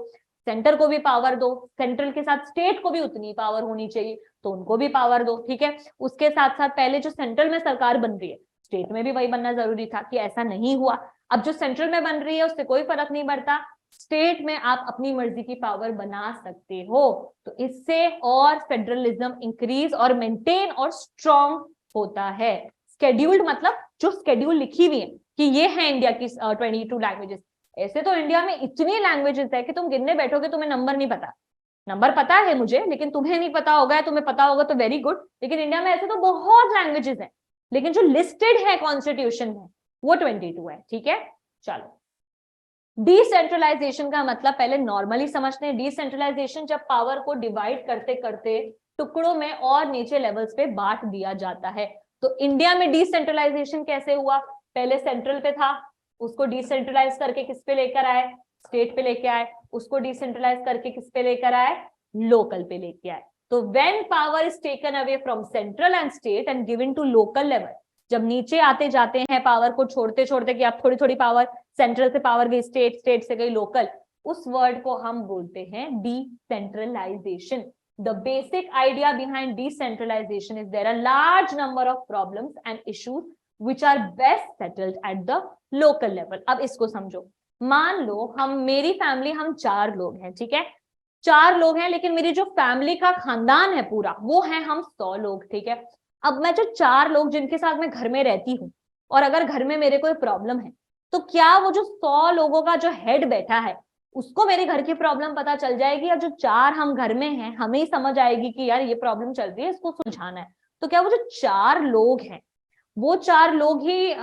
सेंटर को भी पावर दो, सेंट्रल के साथ स्टेट को भी उतनी पावर होनी चाहिए तो उनको भी पावर दो, ठीक है। उसके साथ साथ पहले जो सेंट्रल में सरकार बन रही है स्टेट में भी वही बनना जरूरी था, कि ऐसा नहीं हुआ। अब जो सेंट्रल में बन रही है उससे कोई फर्क नहीं पड़ता, स्टेट में आप अपनी मर्जी की पावर बना सकते हो। तो इससे और फेडरलिज्म इंक्रीज और मेंटेन और स्ट्रॉन्ग होता है। स्केड्यूल्ड मतलब जो स्केड्यूल लिखी हुई है कि ये है इंडिया की 22 लैंग्वेजेस। ऐसे तो इंडिया में इतनी लैंग्वेजेस है कि तुम गिनने बैठोगे तुम्हें नंबर नहीं पता, नंबर पता है मुझे, लेकिन तुम्हें नहीं पता होगा, तुम्हें पता होगा तो वेरी गुड। लेकिन इंडिया में ऐसे तो बहुत लैंग्वेजेस हैं, लेकिन जो लिस्टेड है कॉन्स्टिट्यूशन में वो 22 है। ठीक है, चलो। डिसेंट्रलाइजेशन का मतलब पहले नॉर्मली समझते हैं। डिसेंट्रलाइजेशन जब पावर को डिवाइड करते करते टुकड़ों में और नीचे लेवल्स पे बांट दिया जाता है। तो इंडिया में डिसेंट्रलाइजेशन कैसे हुआ? पहले सेंट्रल पे था, उसको डिसेंट्रलाइज करके किस पे लेकर आए? स्टेट पे लेके आए। उसको डिसेंट्रलाइज करके किस पे लेकर आए? लोकल पे लेके आए। तो when power is taken away from central and state and given to local level, जब नीचे आते जाते हैं पावर को छोड़ते छोड़ते कि आप थोड़ी थोड़ी पावर, सेंट्रल से पावर गई स्टेट, स्टेट से गई लोकल, उस वर्ड को हम बोलते हैं decentralisation. The basic idea behind decentralization is there are large number of problems and issues which are best settled at the local level. अब इसको समझो। मान लो मेरी फैमिली, हम 4 लोग हैं, ठीक है, 4 लोग हैं, लेकिन मेरी जो फैमिली का खानदान है पूरा वो है हम 100 लोग, ठीक है। अब मैं जो 4 लोग जिनके साथ मैं घर में रहती हूँ, और अगर घर में मेरे कोई प्रॉब्लम है, तो क्या वो जो 100 लोगों का जो हेड बैठा है उसको मेरे घर की प्रॉब्लम पता चल जाएगी, या जो 4 हम घर में हैं हमें ही समझ आएगी कि यार ये प्रॉब्लम चल रही है, इसको सुलझाना है? तो क्या वो जो 4 लोग हैं वो 4 लोग ही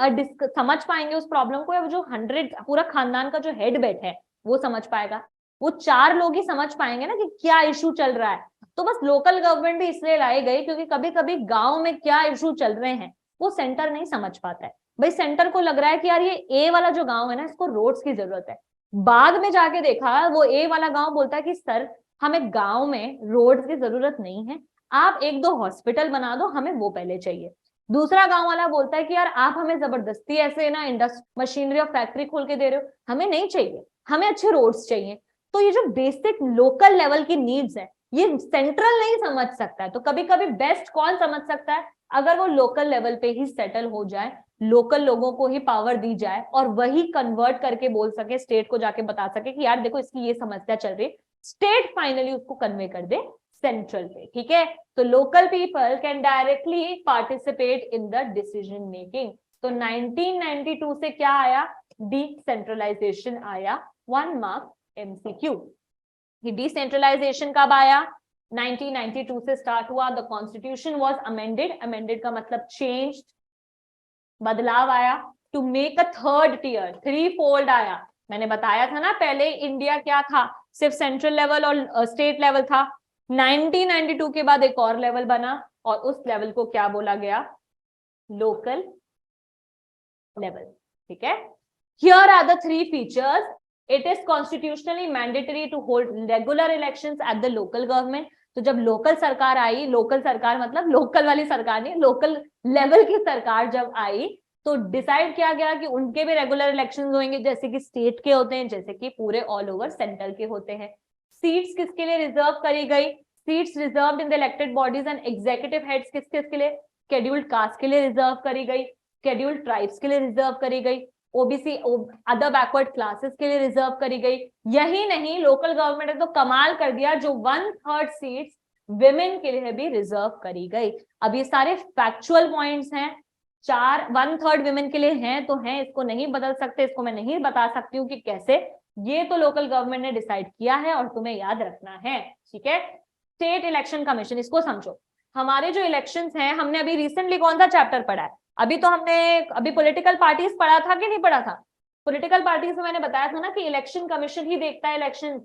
समझ पाएंगे उस प्रॉब्लम को, या वो जो 100 पूरा खानदान का जो हेड बैठा है वो समझ पाएगा? वो 4 लोग ही समझ पाएंगे ना कि क्या इशू चल रहा है। तो बस लोकल गवर्नमेंट भी इसलिए लाई गई क्योंकि कभी कभी गांव में क्या इशू चल रहे हैं वो सेंटर नहीं समझ पाता है। भाई सेंटर को लग रहा है कि यार ये ए वाला जो गांव है ना, इसको रोड्स की जरूरत है। बाद में जाके देखा वो ए वाला गांव बोलता है कि सर हमें गांव में रोड्स की जरूरत नहीं है, आप 1-2 हॉस्पिटल बना दो, हमें वो पहले चाहिए। दूसरा गांव वाला बोलता है कि यार आप हमें जबरदस्ती ऐसे ना इंडस्ट्री मशीनरी और फैक्ट्री खोल के दे रहे हो, हमें नहीं चाहिए, हमें अच्छे रोड्स चाहिए। तो ये जो बेसिक लोकल लेवल की नीड्स है ये सेंट्रल नहीं समझ सकता है। तो कभी कभी बेस्ट कौन समझ सकता है? अगर वो लोकल लेवल पे ही सेटल हो जाए, लोकल लोगों को ही पावर दी जाए और वही कन्वर्ट करके बोल सके, स्टेट को जाके बता सके कि यार देखो इसकी ये समस्या चल रही है, स्टेट फाइनली उसको कन्वे कर दे सेंट्रल पे। ठीक है, तो local people can directly participate in the decision making. तो 1992 से क्या आया? डिसेंट्रलाइजेशन आया। 1 मार्क MCQ। डिसेंट्रलाइजेशन कब आया? 1992 से स्टार्ट हुआ। The constitution was amended, amended का मतलब चेंज्ड, बदलाव आया। To make a third tier, 3 fold आया। मैंने बताया था ना पहले इंडिया क्या था, सिर्फ सेंट्रल लेवल और स्टेट लेवल था। 1992 के बाद एक और लेवल बना और उस लेवल को क्या बोला गया? Local level. ठीक है, here are the 3 features. It is constitutionally mandatory to hold regular elections at the local government. तो जब लोकल सरकार आई, लोकल सरकार मतलब लोकल वाली सरकार नहीं, लोकल लेवल की सरकार जब आई तो डिसाइड किया गया कि उनके भी रेगुलर इलेक्शंस होंगे जैसे कि स्टेट के होते हैं, जैसे कि पूरे ऑल ओवर सेंट्रल के होते हैं। सीट्स किसके लिए रिजर्व करी गई? Seats reserved in the elected bodies and executive heads किस किस के लिए? शेड्यूल्ड कास्ट के लिए रिजर्व करी गई, शेड्यूल्ड ट्राइब्स के लिए रिजर्व करी गई, ओबीसी अदर बैकवर्ड क्लासेस के लिए रिजर्व करी गई। यही नहीं, लोकल गवर्नमेंट ने तो कमाल कर दिया, जो 1/3 सीट्स विमेन के लिए भी रिजर्व करी गई। अब ये सारे फैक्चुअल पॉइंट्स हैं, 1/3 विमेन के लिए हैं तो हैं, इसको नहीं बदल सकते, इसको मैं नहीं बता सकती हूँ कि कैसे, ये तो लोकल गवर्नमेंट ने डिसाइड किया है और तुम्हें याद रखना है। ठीक है, स्टेट इलेक्शन कमीशन, इसको समझो। हमारे जो इलेक्शंस हैं, हमने अभी रिसेंटली कौन सा चैप्टर पढ़ा है? अभी तो हमने अभी पॉलिटिकल पार्टीज पढ़ा था कि नहीं पढ़ा था? पॉलिटिकल पार्टीज में मैंने बताया था ना कि इलेक्शन कमीशन ही देखता है इलेक्शन।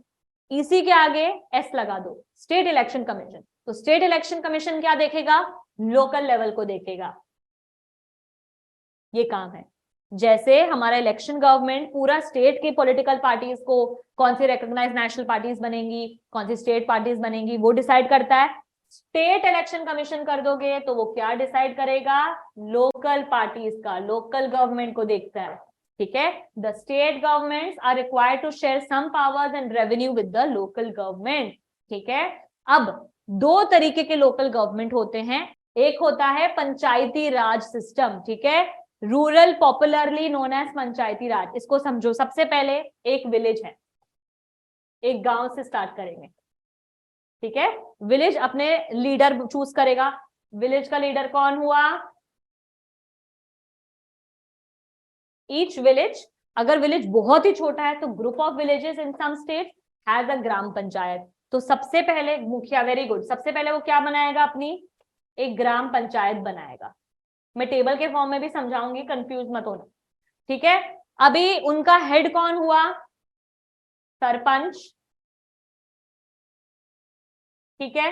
इसी के आगे एस लगा दो, स्टेट इलेक्शन कमीशन। तो स्टेट इलेक्शन कमीशन क्या देखेगा? लोकल लेवल को देखेगा। ये काम है। जैसे हमारा इलेक्शन गवर्नमेंट पूरा स्टेट की पॉलिटिकल पार्टीज को, कौन सी रिकॉग्नाइज्ड नेशनल पार्टीज बनेंगी, कौन सी स्टेट पार्टीज बनेंगी, वो डिसाइड करता है। स्टेट इलेक्शन कमीशन कर दोगे तो वो क्या डिसाइड करेगा? लोकल पार्टीज का, लोकल गवर्नमेंट को देखता है। ठीक है, the state governments are required to share some powers and revenue with the local government. ठीक है, अब 2 तरीके के लोकल गवर्नमेंट होते हैं। एक होता है पंचायती राज सिस्टम, ठीक है, रूरल पॉपुलरली नोन एज पंचायती राज। इसको समझो। सबसे पहले एक विलेज है, एक गांव से स्टार्ट करेंगे। ठीक है, विलेज अपने लीडर चूज करेगा। विलेज का लीडर कौन हुआ? ईच विलेज, अगर विलेज बहुत ही छोटा है तो group of villages in some state has a gram panchayat. तो सबसे पहले मुखिया, वेरी गुड, सबसे पहले वो क्या बनाएगा, अपनी एक ग्राम पंचायत बनाएगा। मैं टेबल के फॉर्म में भी समझाऊंगी, कंफ्यूज मत होना, ठीक है। अभी उनका हेड कौन हुआ, सरपंच, ठीक है,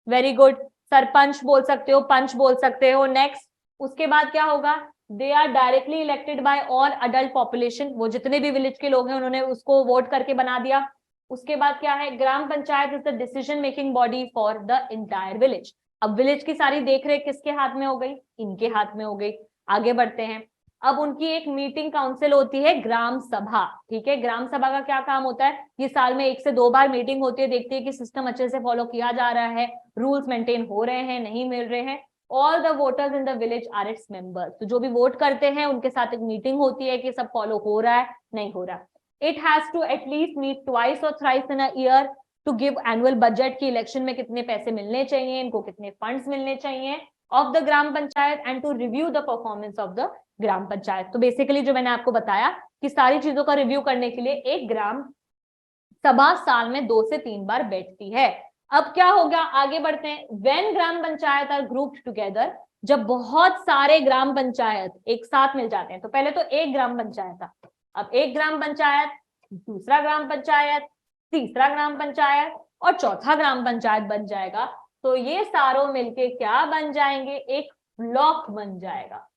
वेरी गुड, सरपंच बोल सकते हो, पंच बोल सकते हो। नेक्स्ट, उसके बाद क्या होगा, they are directly elected by all adult population, वो जितने भी विलेज के लोग हैं उन्होंने उसको वोट करके बना दिया। उसके बाद क्या है, gram panchayat is the decision making body for the entire village. अब विलेज की सारी देखरेख किसके हाथ में हो गई, इनके हाथ में हो गई। आगे बढ़ते हैं, अब उनकी एक मीटिंग काउंसिल होती है, ग्राम सभा, ठीक है। ग्राम सभा का क्या काम होता है, ये साल में 1 से 2 बार मीटिंग होती है, देखती है कि सिस्टम अच्छे से फॉलो किया जा रहा है, रूल्स मेंटेन हो रहे हैं, नहीं मिल रहे हैं। All the voters in the village are its members, तो जो भी वोट करते हैं उनके साथ एक मीटिंग होती है कि सब फॉलो हो रहा है, नहीं हो रहा। It has to at least meet twice or thrice in a year to give annual budget, की इलेक्शन में कितने पैसे मिलने चाहिए, इनको कितने फंड्स मिलने चाहिए of the gram panchayat, and to review the performance of the gram panchayat. तो बेसिकली जो मैंने आपको बताया कि सारी चीजों का रिव्यू करने के लिए एक ग्राम सभा साल में 2 से 3 बार बैठती है। अब क्या होगा, आगे बढ़ते हैं। When gram panchayat are grouped together, जब बहुत सारे ग्राम पंचायत एक साथ मिल जाते हैं, तो पहले तो एक ग्राम पंचायत था, अब एक ग्राम पंचायत, दूसरा ग्राम पंचायत, तीसरा ग्राम पंचायत और चौथा ग्राम पंचायत बन जाएगा। तो ये सारों मिलके क्या बन जाएंगे, एक ब्लॉक बन जाएगा,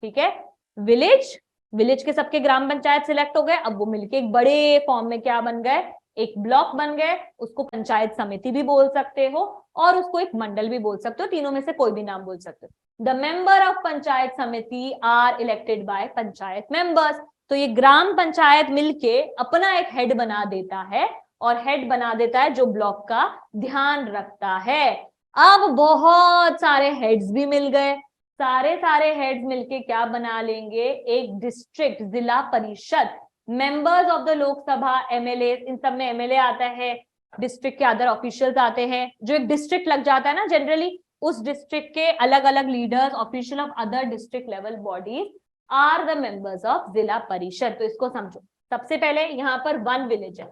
ठीक है। विलेज, विलेज के सबके ग्राम पंचायत सिलेक्ट हो गए, अब वो मिलके एक बड़े फॉर्म में क्या बन गए, एक ब्लॉक बन गए। उसको पंचायत समिति भी बोल सकते हो और उसको एक मंडल भी बोल सकते हो, तीनों में से कोई भी नाम बोल सकते हो। The member of panchayat samiti are elected by panchayat members. तो ये ग्राम पंचायत मिलके अपना एक हेड बना देता है, और हेड बना देता है जो ब्लॉक का ध्यान रखता है। अब बहुत सारे हेड्स भी मिल गए, सारे हेड्स मिलके क्या बना लेंगे, एक डिस्ट्रिक्ट, जिला परिषद। Members of the Lok Sabha, MLA, इन सब में एमएलए आता है, डिस्ट्रिक्ट के अदर ऑफिशियल्स आते हैं। जो एक डिस्ट्रिक्ट लग जाता है ना जनरली, उस डिस्ट्रिक्ट के अलग अलग leaders, official of other district level bodies are the members of zila parishad. तो इसको समझो, सबसे पहले यहाँ पर 1 विलेज है,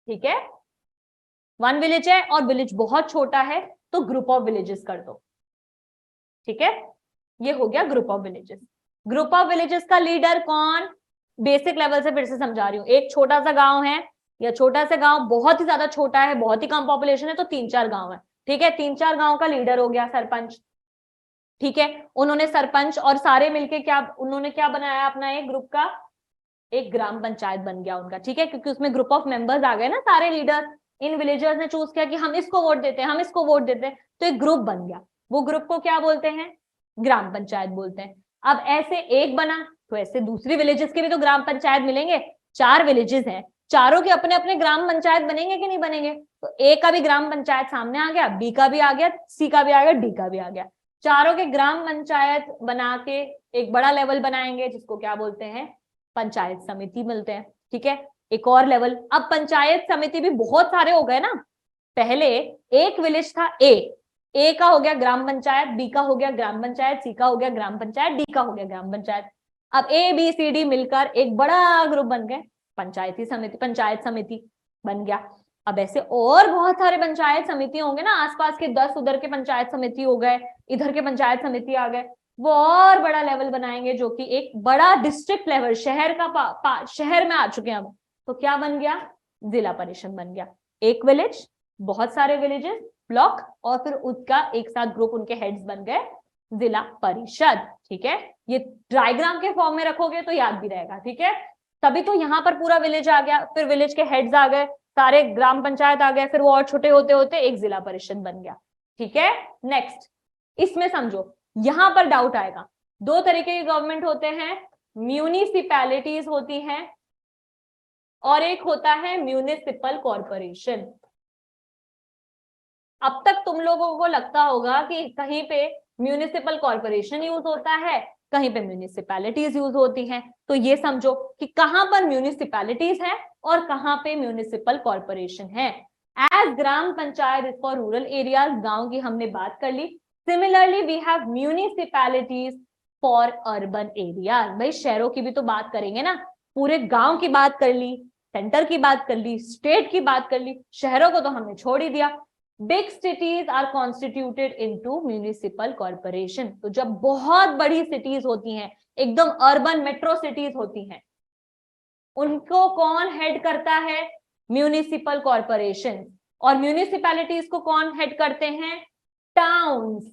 ठीक है, 1 विलेज है और विलेज बहुत छोटा है, तो ग्रुप ऑफ विलेजेस कर दो, ठीक है। ये हो गया group of villages. Group of villages का लीडर कौन, बेसिक लेवल से फिर से समझा रही हूँ। एक छोटा सा गांव है, या छोटा सा गांव बहुत ही ज्यादा छोटा है, बहुत ही कम पॉपुलेशन है, तो 3-4 गांव है, ठीक है। 3-4 गांव का लीडर हो गया सरपंच, ठीक है। उन्होंने सरपंच और सारे मिलके क्या, उन्होंने क्या बनाया अपना एक ग्रुप का, एक ग्राम पंचायत बन गया उनका, ठीक है, क्योंकि उसमें ग्रुप ऑफ मेंबर्स आ गए ना, सारे लीडर्स। इन विलेजर्स ने चूज किया कि हम इसको वोट देते हैं, हम इसको वोट देते हैं, तो एक ग्रुप बन गया। वो ग्रुप को क्या बोलते हैं, ग्राम पंचायत बोलते हैं। अब ऐसे एक बना, तो ऐसे दूसरी विलेजेस के भी तो ग्राम पंचायत मिलेंगे। 4 विलेजेस हैं, चारों के अपने अपने ग्राम पंचायत बनेंगे कि नहीं बनेंगे, तो ए का भी ग्राम पंचायत सामने आ गया, बी का भी आ गया, सी का भी आ गया, डी का भी आ गया। चारों के ग्राम पंचायत बना के एक बड़ा लेवल बनाएंगे, जिसको क्या बोलते हैं, पंचायत समिति मिलते हैं, ठीक है। एक और लेवल, अब पंचायत समिति भी बहुत सारे हो गए ना। पहले एक विलेज था ए का हो गया ग्राम पंचायत, बी का हो गया ग्राम पंचायत, सी का हो गया ग्राम पंचायत, डी का हो गया ग्राम पंचायत। अब ए बी सी डी मिलकर एक बड़ा ग्रुप बन गए, पंचायती समिति, पंचायत समिति बन गया। अब ऐसे और बहुत सारे पंचायत समिति होंगे ना, आसपास के 10 उधर के पंचायत समिति हो गए, इधर के पंचायत समिति आ गए, वो और बड़ा लेवल बनाएंगे, जो कि एक बड़ा डिस्ट्रिक्ट लेवल, शहर का शहर में आ चुके हैं अब, तो क्या बन गया, जिला परिषद बन गया। एक विलेज, बहुत सारे विलेजेस, ब्लॉक, और फिर उसका एक साथ ग्रुप, उनके हेड्स बन गए जिला परिषद, ठीक है। ये डायग्राम के फॉर्म में रखोगे तो याद भी रहेगा, ठीक है। तभी तो यहाँ पर पूरा विलेज आ गया, फिर विलेज के हेड्स आ गए, सारे ग्राम पंचायत आ गए, फिर वो और छोटे होते होते एक जिला परिषद बन गया, ठीक है। नेक्स्ट, इसमें समझो, यहां पर डाउट आएगा। 2 तरीके के गवर्नमेंट होते हैं, म्यूनिसिपैलिटीज होती हैं और एक होता है म्यूनिसिपल कॉर्पोरेशन। अब तक तुम लोगों को लगता होगा कि कहीं पे म्यूनिसिपल कॉर्पोरेशन यूज होता है, कहीं पे म्यूनिसिपैलिटीज यूज होती हैं। तो ये समझो कि कहां पर म्यूनिसिपैलिटीज है और कहां पे म्यूनिसिपल कॉर्पोरेशन है। As gram panchayat is for rural areas, गांव की हमने बात कर ली। Similarly we have municipalities for urban areas. भाई शहरों की भी तो बात करेंगे ना, पूरे गांव की बात कर ली, सेंटर की बात कर ली, स्टेट की बात कर ली, शहरों को तो हमने छोड़ ही दिया। Big cities are constituted into municipal corporation. तो जब बहुत बड़ी सिटीज होती हैं, एकदम अर्बन मेट्रो सिटीज होती हैं, उनको कौन हेड करता है? Municipal corporation. और म्यूनिसिपैलिटीज को कौन हेड करते हैं? टाउन्स।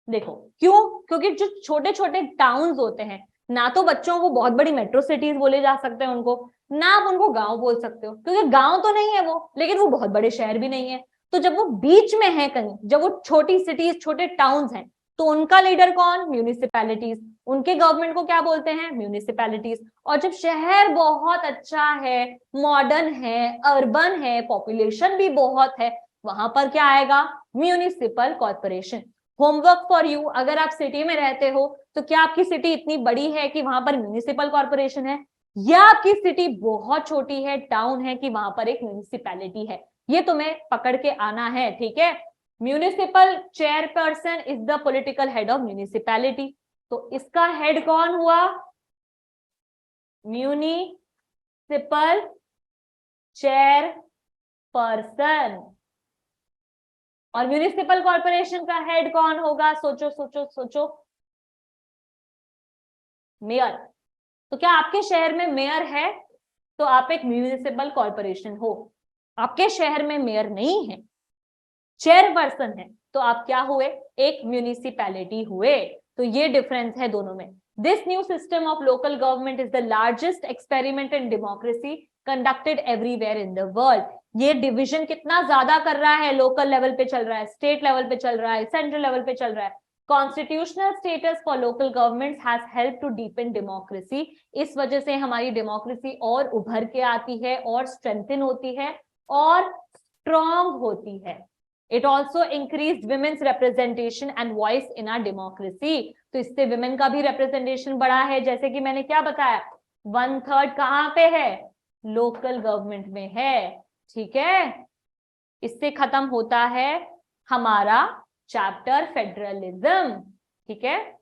देखो क्यों? क्योंकि जो छोटे छोटे टाउन्स होते हैं, ना तो बच्चों को बहुत बड़ी मेट्रो सिटीज बोले जा सकते हैं उनको, ना आप उनको गांव बोल सकते हो, क्योंकि गांव तो नहीं है वो, लेकिन वो बहुत बड़े शहर भी नहीं है। तो जब वो बीच में है कहीं, जब वो छोटी सिटीज, छोटे टाउन्स हैं, तो उनका लीडर कौन? म्यूनिसिपैलिटीज। उनके गवर्नमेंट को क्या बोलते हैं? म्यूनिसिपैलिटीज। और जब शहर बहुत अच्छा है, मॉडर्न है, अर्बन है, पॉपुलेशन भी बहुत है, वहां पर क्या आएगा? Municipal corporation. Homework for you, अगर आप सिटी में रहते हो तो क्या आपकी सिटी इतनी बड़ी है कि वहां पर म्यूनिसिपल कॉर्पोरेशन है, या आपकी सिटी बहुत छोटी है, टाउन है, कि वहां पर एक म्यूनिसिपैलिटी है? ये तुम्हें पकड़ के आना है, ठीक है। Municipal chairperson is the political head of municipality. तो इसका हेड कौन हुआ? Municipal chairperson. और म्यूनिसिपल कॉर्पोरेशन का हेड कौन होगा? सोचो सोचो सोचो। मेयर। तो क्या आपके शहर में मेयर है तो आप एक म्यूनिसिपल कॉर्पोरेशन हो। आपके शहर में मेयर नहीं है, चेयरपर्सन है, तो आप क्या हुए? एक म्यूनिसिपैलिटी हुए। तो ये डिफरेंस है दोनों में। This new system of local government is the largest experiment in democracy conducted everywhere in the world. ये डिवीजन कितना ज्यादा कर रहा है, लोकल लेवल पे चल रहा है, स्टेट लेवल पे चल रहा है, सेंट्रल लेवल पे चल रहा है। Constitutional status for local government has help to deepen democracy. इस वजह से हमारी डेमोक्रेसी और उभर के आती है, और स्ट्रेंथन होती है, और स्ट्रॉन्ग होती है। It also increased women's representation and voice in our democracy. तो इससे women का भी representation बढ़ा है, जैसे कि मैंने क्या बताया, 1/3 कहाँ पे है? लोकल गवर्नमेंट में है, ठीक है। इससे खत्म होता है हमारा चैप्टर फेडरलिज्म, ठीक है।